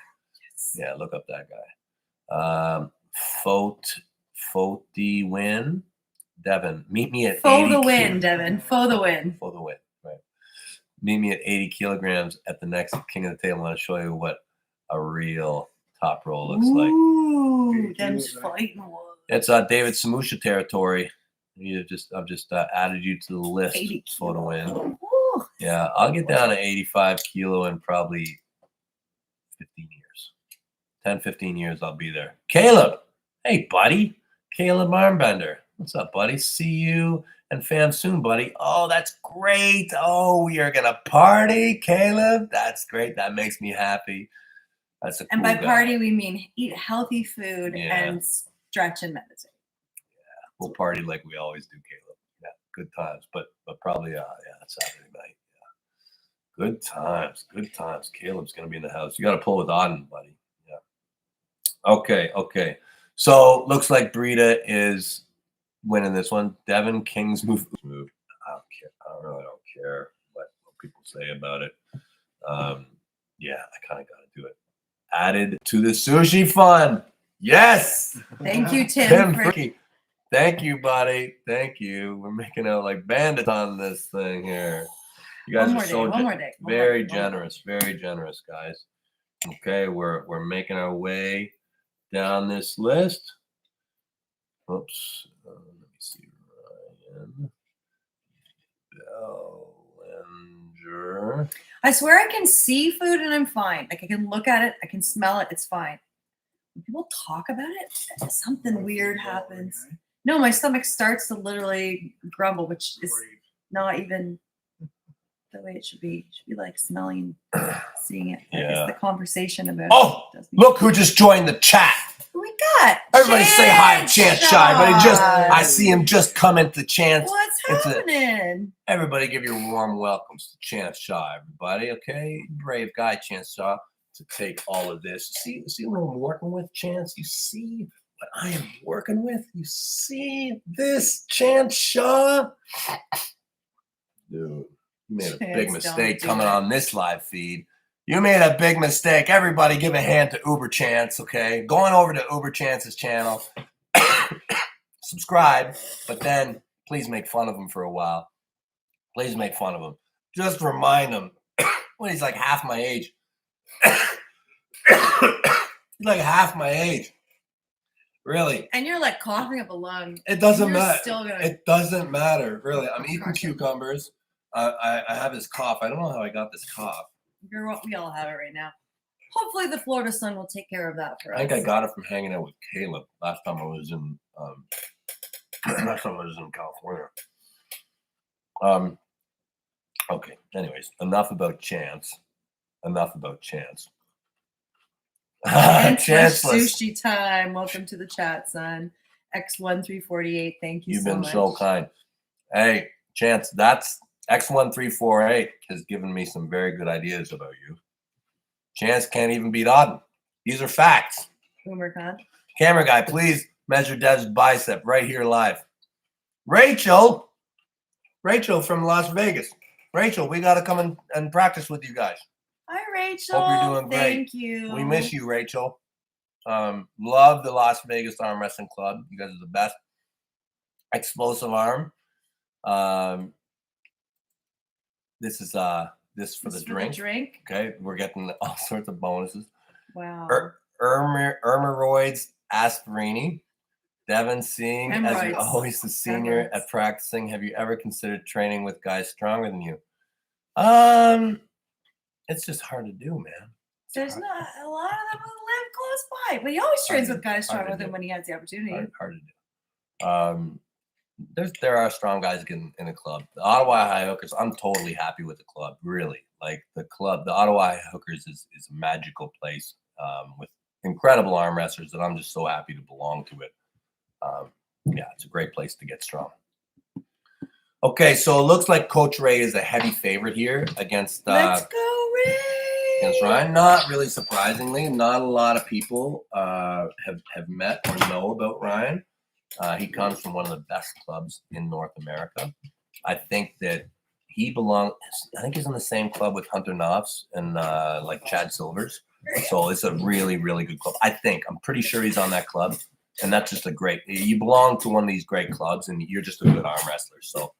Yes. Yeah, look up that guy. Foti win. Devon, meet me at For 80 the win, Devon. For the win. For the win, right. Meet me at 80 kilograms at the next King of the Table. I'll show you what a real top roll looks like. Ooh, them fighting ones. It's David Samusha territory. I've just added you to the list 80 for the win. Ooh. Yeah, I'll get down to 85 kilo in probably 15 years. 10, 15 years, I'll be there. Caleb, hey, buddy. Caleb Armbender. What's up, buddy? See you and fam soon, buddy. Oh, that's great. Oh, we are going to party, Caleb. That's great. That makes me happy. That's a And cool by guy. party, we mean eat healthy food Yeah. and stretch and meditate. We'll party like we always do, Caleb. Yeah, good times. But probably, Saturday night. Yeah. Good times. Good times. Caleb's going to be in the house. You got to pull with Ardam, buddy. Yeah. Okay. So looks like Brita is winning this one. Devon King's move. I don't care. I really don't care what people say about it. Yeah, I kind of got to do it. Added to the sushi fund. Yes. Thank you, Tim. Tim for- Fricky. Thank you, buddy. Thank you. We're making out like bandits on this thing here. You guys are so one more day. very generous, guys. Okay, we're making our way down this list. Oops. Let me see. Ryan Bellinger. I swear I can see food and I'm fine. Like I can look at it, I can smell it, it's fine. When people talk about it, something weird happens. No, my stomach starts to literally grumble, which is not even the way it should be. It should be like smelling, seeing it. I guess Yeah. the conversation about Oh, it. look who just joined the chat. Who we got? Everybody say hi to Chance Shy. But I Chance. see him just come into Chance. What's It's a- happening? Everybody give your warm welcomes to Chance Shaw, everybody, okay? Brave guy, Chance Shaw, to take all of this. See what I'm working with, Chance? You see what I am working with? You see this, Chance Shaw? Dude, you made a big Chance, mistake don't do coming it. on this live feed. You made a big mistake. Everybody give a hand to Uber Chance, okay? Going over to Uber Chance's channel. Subscribe, but then please make fun of him for a while. Please make fun of him. Just remind him when he's like half my age. He's like half my age. Really. And you're like coughing up a lung. It doesn't You're matter. still gonna- It doesn't matter. Really. I'm eating Crush it. cucumbers. I have this cough. I don't know how I got this cough. We all have it right now. Hopefully, the Florida sun will take care of that for I us. think I got it from hanging out with Caleb last time I was in California. Okay. Anyways, enough about Chance. Chanceless Chanceless. sushi time. Welcome to the chat, son. X1348. Thank you You've so been much. so kind. Hey, Chance, that's X1348 has given me some very good ideas about you. Chance can't even beat Ardam. These are facts. Boomer Khan. Camera guy, please measure Dev's bicep right here live. Rachel from Las Vegas. Rachel, we got to come and practice with you guys. Hi, Rachel. Hope you're doing great. Thank you. We miss you, Rachel. Love the Las Vegas Arm Wrestling Club. You guys are the best. Explosive arm. This is this for the drink. Okay, we're getting all sorts of bonuses. Wow. Ermeroids Aspirini. Devon, seeing as you're Hemorrhoids. always the senior Hemorrhoids. at practicing, have you ever considered training with guys stronger than you? It's just hard to do, man. There's not a lot of them who live close by, but he always trains with guys Hard strong to with him do. when he has the opportunity. Hard to do. There are strong guys in the club. The Ottawa High Hookers, I'm totally happy with the club, really. Like the club, the Ottawa High Hookers is a magical place with incredible arm wrestlers that I'm just so happy to belong to it. Yeah, it's a great place to get strong. Okay, so it looks like Coach Ray is a heavy favorite here against Let's go, Ray! against Ryan. Not really surprisingly, not a lot of people have met or know about Ryan. He comes from one of the best clubs in North America. I think that he belongs. I think he's in the same club with Hunter Knopfs and like Chad Silvers. So it's a really, really good club. I'm pretty sure he's on that club, and that's just a great. You belong to one of these great clubs, and you're just a good arm wrestler. So,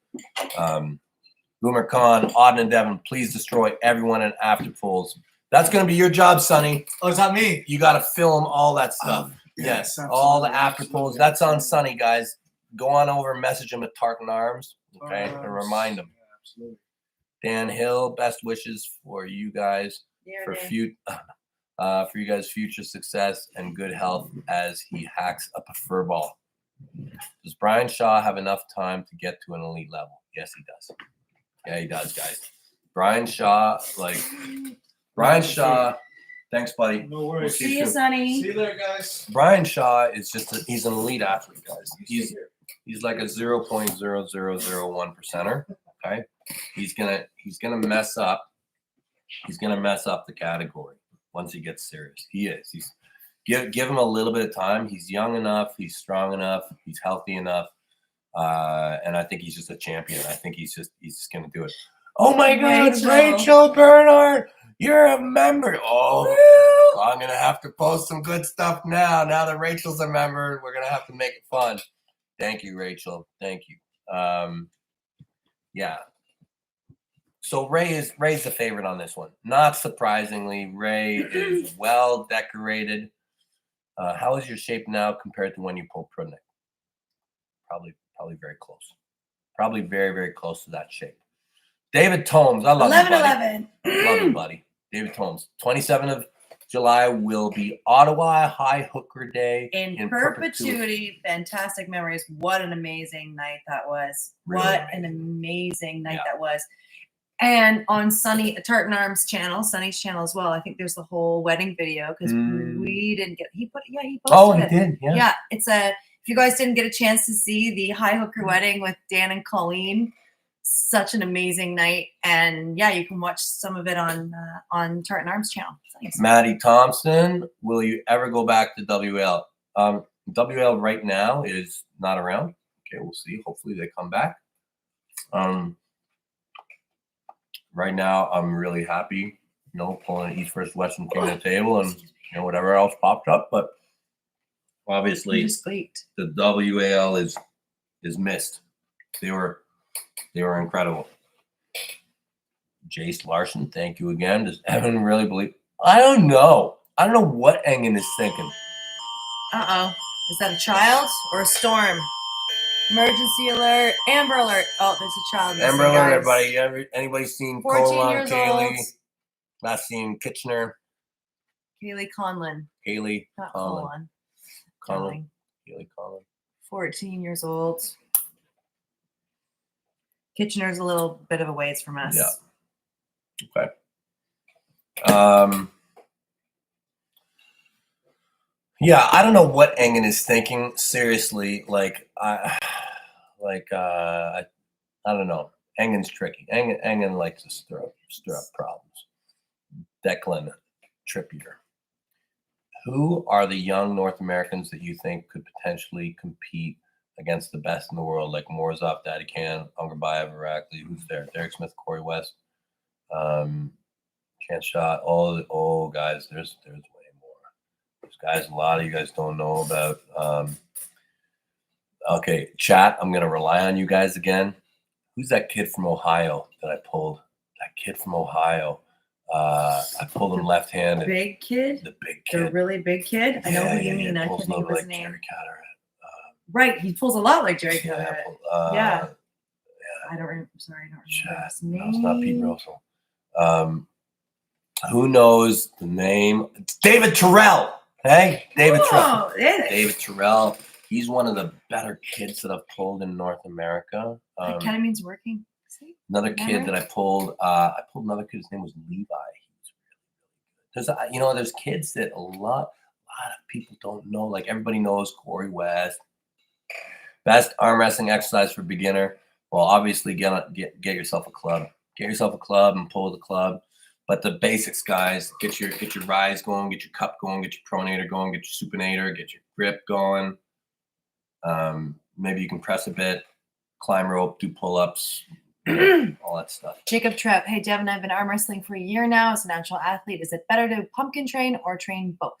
Boomer Khan, Auden, and Devon, please destroy everyone in after pulls. That's going to be your job, Sonny. Oh, is that me? You got to film all that stuff. Yes, all the after pulls. That's on Sonny, guys. Go on over, message him at Tartan Arms, okay, and remind him. Yeah, absolutely. Dan Hill, best wishes for you guys for you guys' future success and good health as he hacks up a fur ball. Does Brian Shaw have enough time to get to an elite level? Yes, he does. Yeah, he does, guys. Brian Shaw, thanks, buddy. No worries. See you, Sonny. See you there, guys. Brian Shaw is he's an elite athlete, guys. He's like a 0.0001 percenter. Okay. He's gonna mess up. He's gonna mess up the category once he gets serious. He is. Give him a little bit of time. He's young enough, he's strong enough, he's healthy enough. And I think he's just a champion. I think he's just gonna do it. Oh my God, Rachel Bernhardt, you're a member. Oh, I'm gonna have to post some good stuff now. Now that Rachel's a member, we're gonna have to make it fun. Thank you, Rachel. Thank you. Yeah. So Ray's the favorite on this one. Not surprisingly, Ray is well decorated. How is your shape now compared to when you pulled Prudnik? Probably very close. Probably very, very close to that shape. David Tomes, I love you, buddy. 11-11. Love you, buddy. David Tomes. 27th of July will be Ottawa High Hooker Day In perpetuity. Fantastic memories. What an amazing night that was. Really what an amazing night that was. And on Tartan Arms channel, Sonny's channel as well, I think there's the whole wedding video because we didn't get. He posted it. He did. Yeah. Yeah, it's if you guys didn't get a chance to see the High Hooker wedding with Dan and Colleen, such an amazing night. And yeah, you can watch some of it on Tartan Arms channel. Thanks. Maddie Thompson, will you ever go back to WL? WL right now is not around. Okay, we'll see. Hopefully they come back. Right now, I'm really happy, pulling an East versus Western King on the table and, whatever else popped up. But obviously, the WAL is missed. They were incredible. Jace Larson, thank you again. Does Evan really believe? I don't know. I don't know what Engen is thinking. Uh-oh. Is that a child or a storm? Emergency alert. Amber alert. Oh, there's a child. Amber alert, everybody. Anybody seen 14 Colon, years Kaylee? old. Last seen Kitchener. Kaylee Conlon. Haley Not Conlon. Conlon. Haley Conlon. 14 years old. Kitchener's a little bit of a ways from us. Yeah. Okay. Yeah, I don't know what Engen is thinking. Seriously, I don't know. Engen's tricky. Engen likes to stir up problems. Declan Trippier. Who are the young North Americans that you think could potentially compete against the best in the world, like Morzov, Daddy Can, Ungerbayev, Irakli? Who's there? Derek Smith, Cory West, Chance Shot. Oh, guys, there's way more. There's guys a lot of you guys don't know about. Okay, chat. I'm gonna rely on you guys again. Who's that kid from Ohio that I pulled? That kid from Ohio. I pulled him left-handed. Big kid? The big kid. The really big kid? I know who you mean. I pulls can't think of his like name. Jerry Catteret. Right, he pulls a lot like Jerry Catteret. Yeah. I don't remember. Sorry, I don't remember Chat. his name. No, it's not Pete Russell. Who knows the name? It's David Terrell. Hey, David Terrell. Yeah. David Terrell. He's one of the better kids that I've pulled in North America. That kind of means working. See? Another kid that I pulled another kid. His name was Levi. He was really, really good. There's kids that a lot of people don't know. Like everybody knows Cory West. Best arm wrestling exercise for beginner. Well, obviously get yourself a club. Get yourself a club and pull the club. But the basics, guys, get your rise going, get your cup going, get your pronator going, get your supinator, get your grip going. Maybe you can press a bit, climb rope, do pull-ups, all that stuff. Jacob Trepp. Hey, Devon, I've been arm wrestling for a year now as a natural athlete. Is it better to pumpkin train or train both?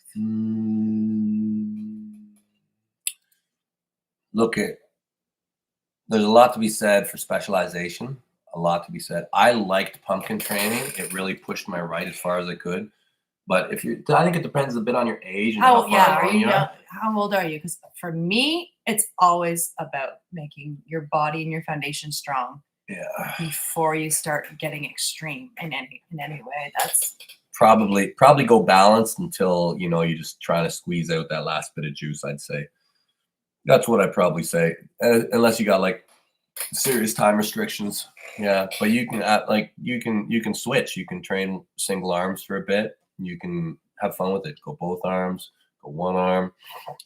Look, there's a lot to be said for specialization. A lot to be said. I liked pumpkin training. It really pushed my right as far as I could. But I think it depends a bit on your age and how far along you are. How old are you? Because for me, it's always about making your body and your foundation strong. Yeah. Before you start getting extreme in any way. That's probably go balanced until you're just trying to squeeze out that last bit of juice. I'd say that's what I'd probably say, unless you got like serious time restrictions. Yeah, but you can switch. You can train single arms for a bit. You can have fun with it. Go both arms. Go one arm.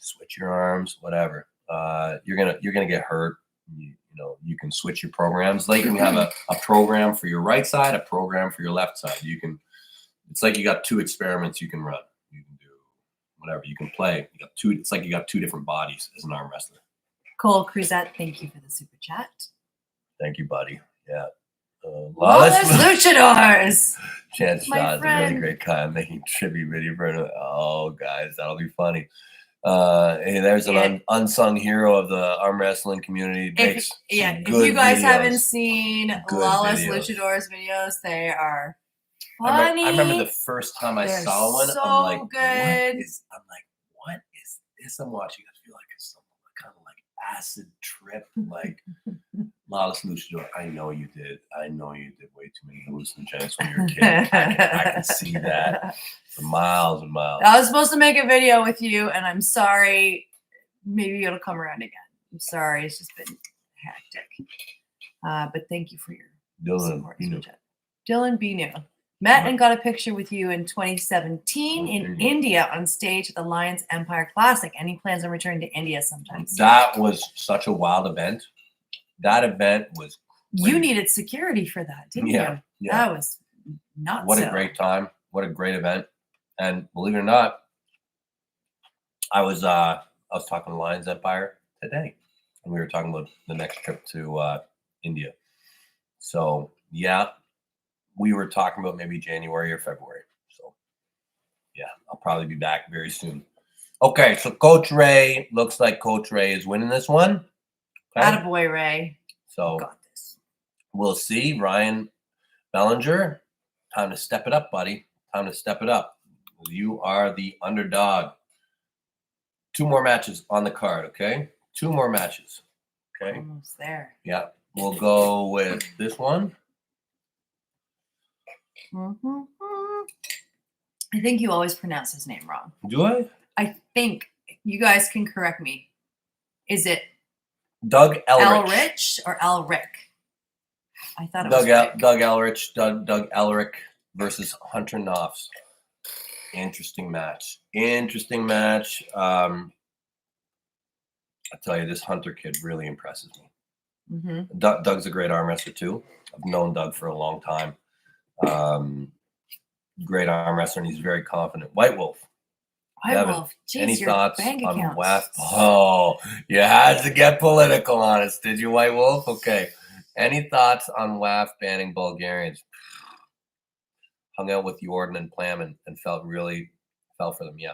Switch your arms. Whatever. You're gonna get hurt. You can switch your programs. Like you can have a program for your right side, a program for your left side. It's like you got two experiments you can run. You can do whatever. You can play. It's like you got two different bodies as an arm wrestler. Cole Cruzette, thank you for the super chat. Thank you, buddy. Yeah. Lawless Luchadors. Chance My Shaw's a friend. really great guy. I'm making tribute video for him. Oh, guys, that'll be funny. Hey, there's an unsung hero of the arm wrestling community. If you guys haven't seen Good Lawless videos. Luchadors videos, they are funny. I remember the first time I They're saw one. so I'm like, good. what is this I'm watching? I feel like it's some kind of like acid trip. Like Lawless Luchador. I know you did way too many hallucinogens when you were a kid. I can see that for miles and miles. I was supposed to make a video with you, and I'm sorry. Maybe it'll come around again. I'm sorry. It's just been hectic. But thank you for your support. Dylan Binu. Met and got a picture with you in 2017 in India on stage at the Lions Empire Classic. Any plans on returning to India sometime soon? That was such a wild event. That event was crazy. You needed security for that, didn't you? Yeah. That was nuts. What a great time. What a great event. And believe it or not, I was talking to Lions Empire today, and we were talking about the next trip to India. So yeah, we were talking about maybe January or February. So yeah, I'll probably be back very soon. Okay, so Coach Ray, looks like Coach Ray is winning this one. Okay. Attaboy, Ray. So Got this. we'll see. Ryan Bellinger, time to step it up, buddy. Time to step it up. You are the underdog. 2 more matches on the card, okay? 2 more matches, okay? Almost there. Yeah, we'll go with this one. Mm-hmm. I think you always pronounce his name wrong. Do I? I think you guys can correct me. Is it Doug Elrich. Elrich or Elric? I thought it was Rick. Doug Elrich, Doug Elric versus Hunter Knopfs. Interesting match. I tell you, this Hunter kid really impresses me. Mm-hmm. Doug's a great arm wrestler too. I've known Doug for a long time. Great arm wrestler, and he's very confident. White Wolf. Devon, Wolf. Jeez, any your thoughts bank on accounts. WAF? Oh, you had to get political on us, did you, White Wolf? Okay. Any thoughts on WAF banning Bulgarians? Hung out with Jordan and Plam and fell for them. Yeah.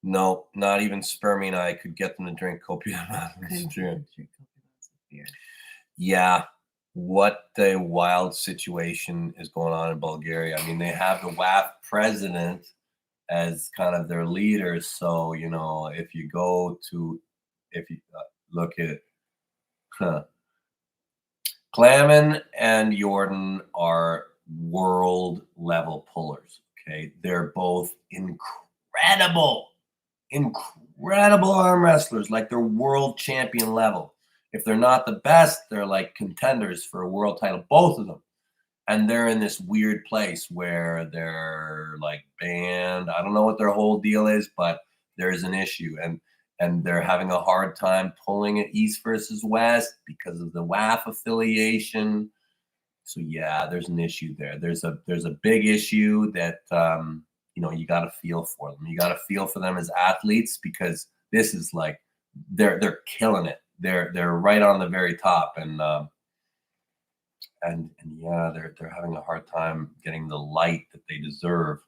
No, not even Spermy and I could get them to drink copious amounts of beer. Yeah. What a wild situation is going on in Bulgaria. I mean, they have the WAF president as kind of their leader. So, if you look at Klamen and Jordan are world level pullers. Okay. They're both incredible arm wrestlers. Like they're world champion level. If they're not the best, they're like contenders for a world title, both of them. And they're in this weird place where they're like banned. I don't know what their whole deal is, but there's an issue. And they're having a hard time pulling it East versus West because of the WAF affiliation. So yeah, there's an issue there. There's a big issue that you got to feel for them. You got to feel for them as athletes because this is like they're killing it. They're right on the very top, and yeah, they're having a hard time getting the light that they deserve.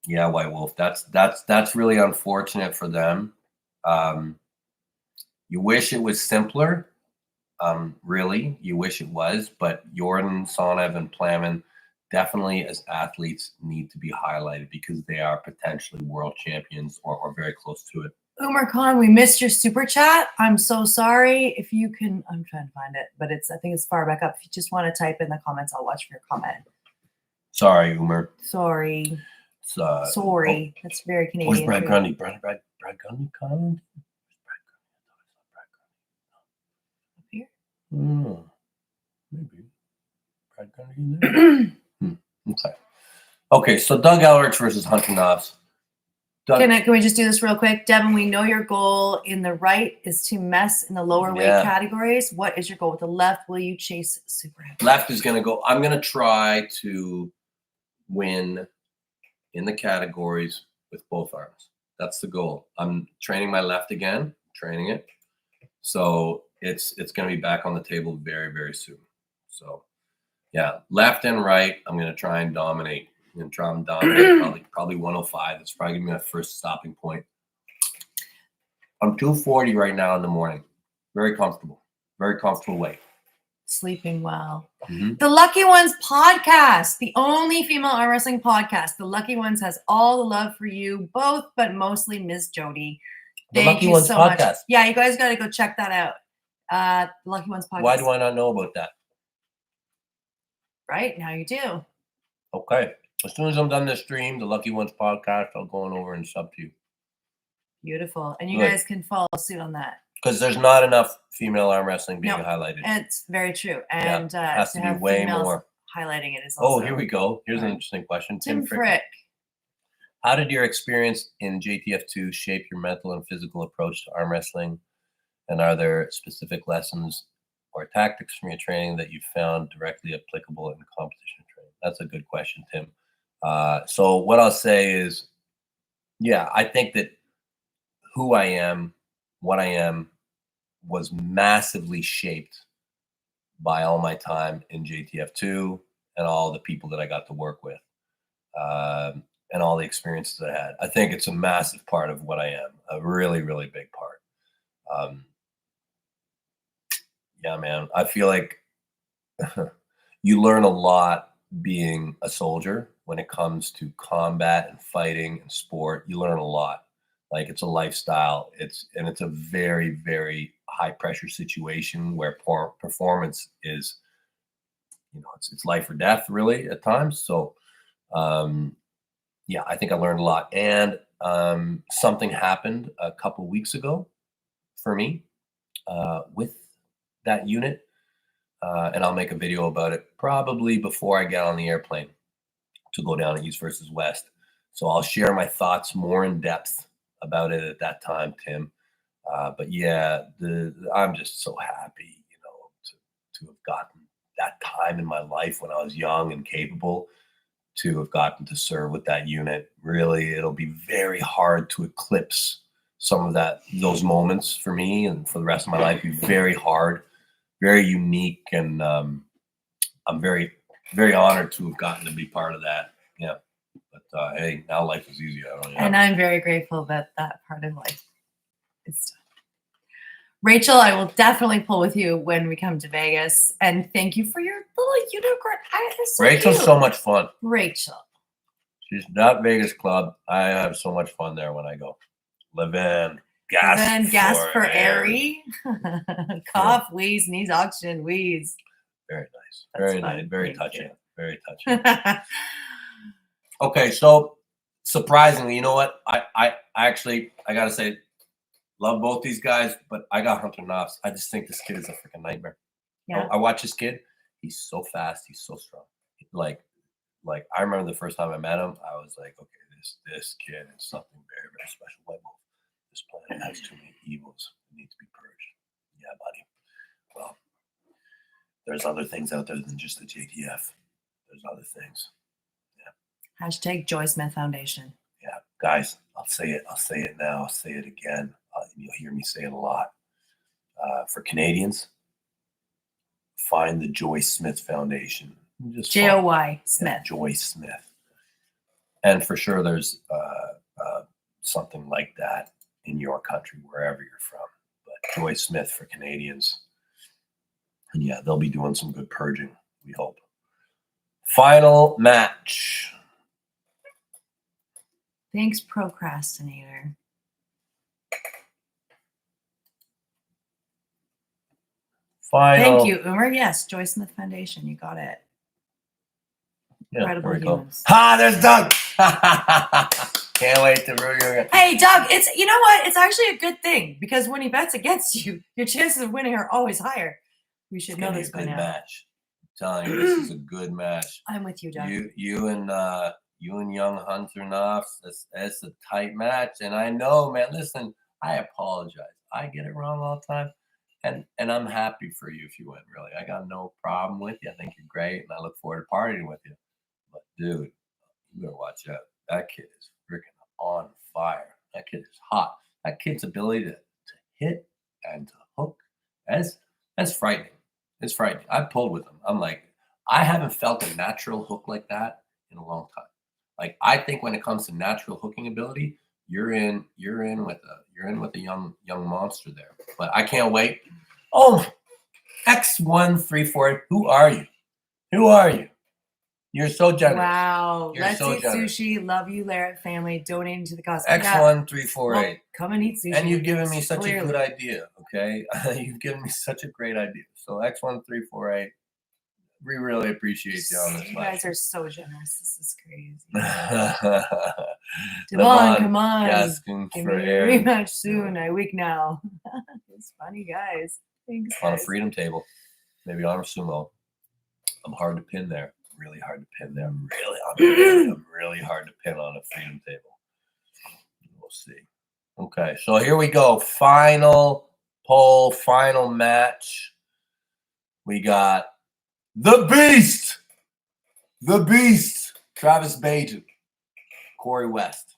Yeah, White Wolf, that's really unfortunate for them. You wish it was simpler. Really, you wish it was, but Jordan, Sonev, and Plamen definitely as athletes need to be highlighted because they are potentially world champions or very close to it. Umar Khan, we missed your super chat. I'm so sorry. If you can, I'm trying to find it, but I think it's far back up. If you just want to type in the comments, I'll watch for your comment. Sorry, Umar. Sorry. It's, Sorry. That's very Where's Canadian. Brad for you. Grundy? Brad Grundy comment? Up here? Maybe. Brad Grundy in there? Okay, so Doug Elrich versus Hunter Knopf. Can we just do this real quick? Devon, we know your goal in the right is to mess in the lower weight categories. What is your goal with the left? Will you chase super heavy? Left is going to go. I'm going to try to win in the categories with both arms. That's the goal. I'm training my left again, training it. So it's going to be back on the table very, very soon. So yeah, left and right, I'm going to try and dominate. I'm going to try and dominate probably 105. That's probably going to be my first stopping point. I'm 240 right now in the morning. Very comfortable weight. Sleeping well. Mm-hmm. The Lucky Ones podcast, the only female arm wrestling podcast. The Lucky Ones has all the love for you both, but mostly Ms. Jody. The Thank Lucky you Ones so podcast. much. Yeah, you guys got to go check that out. The Lucky Ones podcast. Why do I not know about that? Right now you do. Okay. As soon as I'm done this stream, the Lucky Ones podcast, I'll go on over and sub to you. Beautiful. And you Good. guys can follow suit on that. Because there's not enough female arm wrestling being highlighted. It's very true. And has to be have way females more. Highlighting it is also. Oh, here we go. Here's an interesting question. Tim Frick. How did your experience in JTF2 shape your mental and physical approach to arm wrestling? And are there specific lessons or tactics from your training that you found directly applicable in competition training? That's a good question, Tim. So what I'll say is, I think that who I am, what I am, was massively shaped by all my time in JTF2 and all the people that I got to work with and all the experiences I had. I think it's a massive part of what I am, a really, really big part. Yeah, man, I feel like you learn a lot being a soldier when it comes to combat and fighting and sport. You learn a lot. Like, it's a lifestyle. It's a very, very high pressure situation where performance is, it's life or death really at times. So, I think I learned a lot. And something happened a couple weeks ago for me with that unit. And I'll make a video about it probably before I get on the airplane to go down to East versus West. So I'll share my thoughts more in depth about it at that time, Tim. But I'm just so happy, to have gotten that time in my life when I was young and capable to have gotten to serve with that unit. Really, it'll be very hard to eclipse some of those moments for me and for the rest of my life. It'll be very hard, very unique, and I'm very, very honored to have gotten to be part of that. Yeah. But hey, now life is easier. And I'm very grateful that part of life is done. Rachel, I will definitely pull with you when we come to Vegas. And thank you for your little unicorn. Rachel's cute. so much fun. Rachel. She's not Vegas Club. I have so much fun there when I go. Live-in. Gas for airy. Cough, wheeze, needs oxygen, wheeze. Very nice. That's Very fun. nice. Very Thank touching. you. Very touching. Okay, so surprisingly, you know what? I actually gotta say, love both these guys, but I got Hunter Knopf. I just think this kid is a freaking nightmare. Yeah. I watch this kid. He's so fast. He's so strong. Like I remember the first time I met him, I was like, okay, this kid is something very, very special. White Wolf. This planet has too many evils that need to be purged. Yeah, buddy. Well, there's other things out there than just the JTF. There's other things. Yeah. Hashtag Joy Smith Foundation. Yeah, guys, I'll say it. I'll say it now. I'll say it again. You'll hear me say it a lot. For Canadians, find the Joy Smith Foundation. Just Joy Smith. Joy Smith. And for sure, there's something like that in your country, wherever you're from. But Joy Smith for Canadians. And yeah, they'll be doing some good purging, we hope. Final match. Thanks, procrastinator. Final. Thank you, Umer. Yes, Joy Smith Foundation. You got it. Yeah, Incredible there we go. humans. Ha, there's Doug. Can't wait to root you again. Hey, Doug, you know what? It's actually a good thing because when he bets against you, your chances of winning are always higher. We should It's know gonna be this a by good now. match. I'm telling you, this is a good match. I'm with you, Doug. You and young Hunter Knopf, it's a tight match. And I know, man, listen, I apologize. I get it wrong all the time. And I'm happy for you if you win, really. I got no problem with you. I think you're great, and I look forward to partying with you. But, dude, you better watch out. That kid is freaking on fire. That kid is hot. That kid's ability to hit and to hook, that's frightening. It's frightening. I pulled with him. I'm like, I haven't felt a natural hook like that in a long time. Like, I think when it comes to natural hooking ability, you're in with a young monster there. But I can't wait. Oh, X1348. Who are you? Who are you? You're so generous. Wow. You're Let's so eat generous. sushi. Love you, Larratt family. Donating to the cause. X1348. Well, come and eat sushi. And you've given me such a Clearly. good idea, okay? You've given me such a great idea. So X1348, we really appreciate you on this. You guys are so generous. This is crazy. Devon, Devon, come on. asking Give for me a air rematch soon. I weak now. It's funny, guys. Thanks, on a guys. freedom table, maybe on a sumo. I'm hard to pin there. Really hard to pin there. I'm really hard to pin on a freedom table. We'll see. Okay, so here we go. Final poll, final match. We got the Beast, Travis Bajan, Cory West.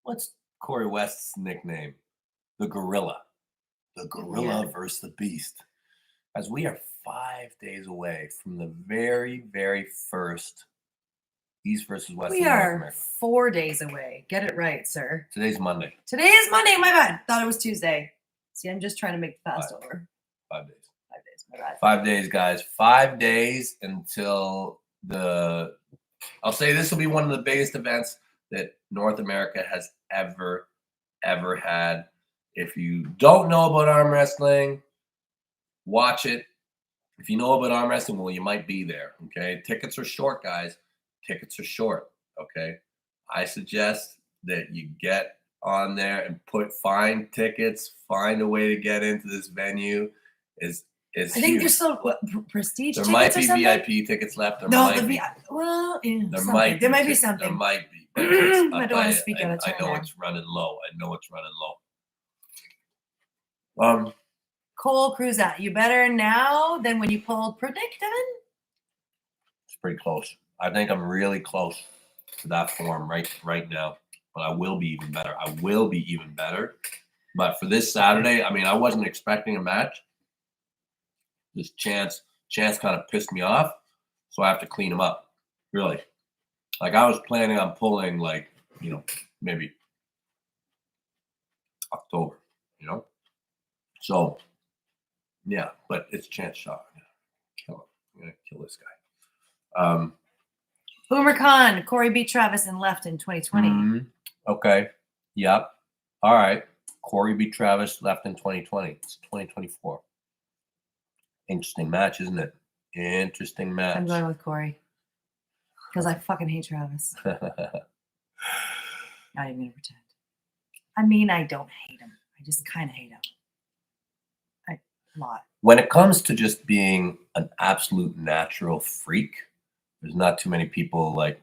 What's Cory West's nickname? The Gorilla. The Gorilla versus the Beast. As we are 5 days away from the very, very first East versus West. We in North are America. 4 days away. Get it right, sir. Today's Monday. Today is Monday. My bad. Thought it was Tuesday. See, I'm just trying to make the fast over. 5 days. 5 days. My bad. 5 days, guys. 5 days until I'll say this will be one of the biggest events that North America has ever had. If you don't know about arm wrestling, watch it. If you know about arm wrestling, well, you might be there. Okay. Tickets are short, guys. Tickets are short. Okay. I suggest that you get on there and find tickets, find a way to get into this venue. I think there's still prestige there tickets might or be something? VIP tickets left. There might be something. There might be something. There might be. I I'll don't tell want you, to speak out of turn I know there. it's running low. Cole Cruzat, you better now than when you pulled Predict, Devon? It's pretty close. I think I'm really close to that form right now. But I will be even better. But for this Saturday, I mean, I wasn't expecting a match. This chance kind of pissed me off, so I have to clean him up. Really, like I was planning on pulling, like, maybe October, So yeah, but it's Chance shot. I'm gonna kill this guy. Boomer Khan, Cory beat Travis and left in 2020. Okay. Yep. All right. Cory beat Travis, left in 2020. It's 2024. Interesting match, isn't it? Interesting match. I'm going with Cory because I fucking hate Travis. Not even gonna pretend. I mean, I don't hate him. I just kind of hate him. A lot. When it comes to just being an absolute natural freak, there's not too many people like,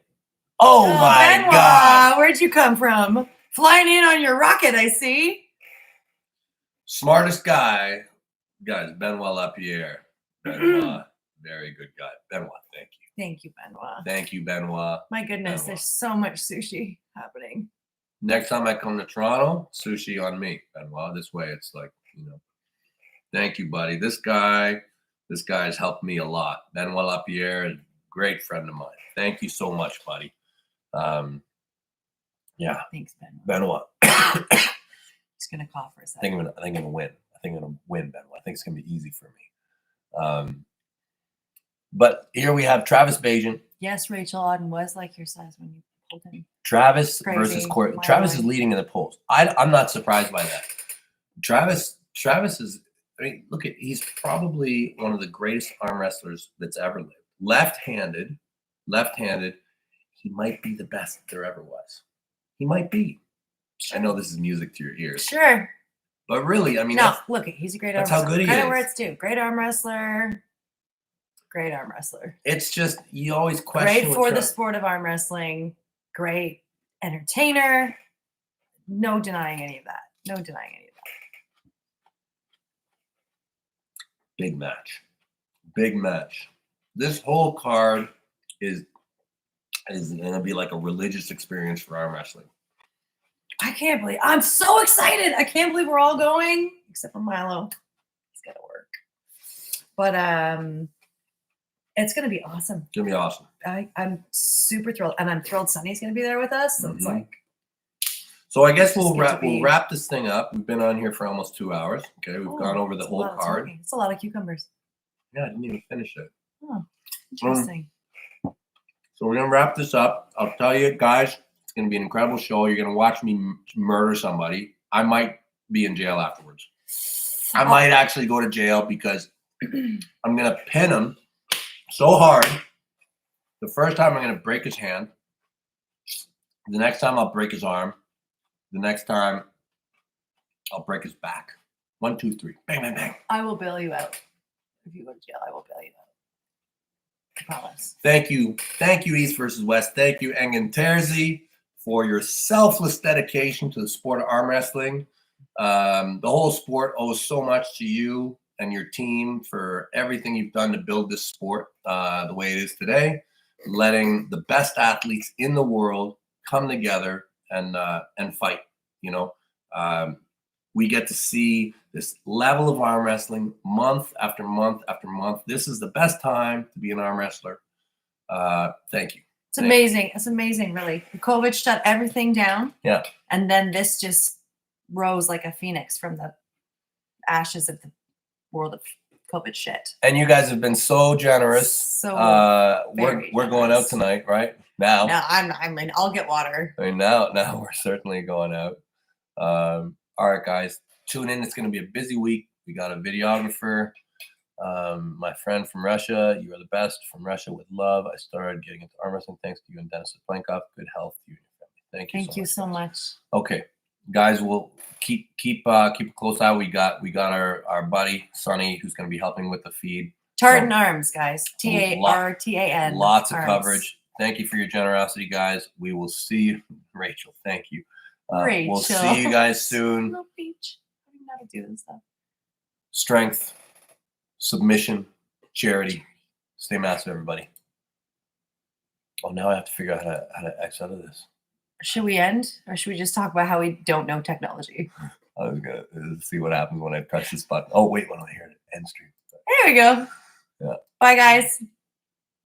oh my Benoit, God. Where'd you come from? Flying in on your rocket, I see. Smartest guy, guys, Benoit Lapierre. Benoit, very good guy. Benoit, thank you. Thank you, Benoit. Thank you, Benoit. My goodness, Benoit. there's so much sushi happening. Next time I come to Toronto, sushi on me, Benoit. This way it's like, thank you, buddy. This guy This guy's helped me a lot. Benoit Lapierre, a great friend of mine. Thank you so much, buddy. Yeah, Thanks, Ben. Benoit. Just gonna cough for a I think second. I'm gonna win. I think I'm gonna win, Benoit. I think it's gonna be easy for me. But here we have Travis Bajan. Yes, Rachel Auden was like your size when you pulled him. Travis Crazy. versus Cory. Wild Travis is line. leading in the polls. I'm not surprised by that. Travis is. I mean, look at he's probably one of the greatest arm wrestlers that's ever lived. Left-handed. He might be the best there ever was. He might be. I know this is music to your ears, Sure. but really, I mean, No, look, he's a great arm that's how wrestler. good he Credit is. where it's due. Great arm wrestler. Great arm wrestler. it's just you always question. Great with for the Travis. sport of arm wrestling. Great entertainer. No denying any of that. No denying any of that. Big match. This whole card is gonna be like a religious experience for arm wrestling. I can't believe I'm so excited. I can't believe we're all going, except for Milo. He's gotta work. But it's gonna be awesome. It's gonna be awesome. I'm super thrilled. And I'm thrilled Sunny's gonna be there with us. So it's Mhm. like So I guess Just get to we'll be- wrap this thing up. We've been on here for almost 2 hours. Okay, we've oh, gone over the it's a whole lot of card. talking. It's a lot of cucumbers. Yeah, I didn't even finish it. Oh, interesting. So we're gonna wrap this up. I'll tell you guys, it's gonna be an incredible show. You're gonna watch me murder somebody. I might be in jail afterwards. I might actually go to jail because I'm gonna pin him so hard. The first time I'm gonna break his hand. The next time I'll break his arm. The next time I'll break his back. 1, 2, 3. Bang, bang, bang. I will bail you out. If you go to jail, I will bail you out. I promise. Thank you, East versus West. Thank you, Engen Terzi, for your selfless dedication to the sport of arm wrestling. The whole sport owes so much to you and your team for everything you've done to build this sport the way it is today, letting the best athletes in the world come together and fight. You know, we get to see this level of arm wrestling month after month after month. This is the best time to be an arm wrestler. Thank you. It's amazing. It's amazing, really. COVID shut everything down. Yeah. And then this just rose like a phoenix from the ashes of the world of COVID shit. And you guys have been so generous. So we're very going out generous. tonight, right? Now. No, I mean, I'll get water. I mean, now we're certainly going out. All right, guys, tune in. It's going to be a busy week. We got a videographer. My friend from Russia. You are the best. From Russia with love. I started getting into arm wrestling thanks to you and Dennis Plankov. Good health to you and your family. Thank you so much. Okay, guys, we'll keep a close eye. We got our buddy Sonny who's going to be helping with the feed. Tartan Arms, guys. TARTAN. Lots of Arms. coverage. Thank you for your generosity, guys. We will see you, Rachel. Thank you. Rachel. We'll see you guys soon. No beach. I don't know how to do this stuff. Strength, submission, charity. Stay massive, everybody. Oh, now I have to figure out how to X out of this. Should we end, or should we just talk about how we don't know technology? I was gonna see what happens when I press this button. Oh wait, when I hear it end stream. There we go. Yeah. Bye, guys.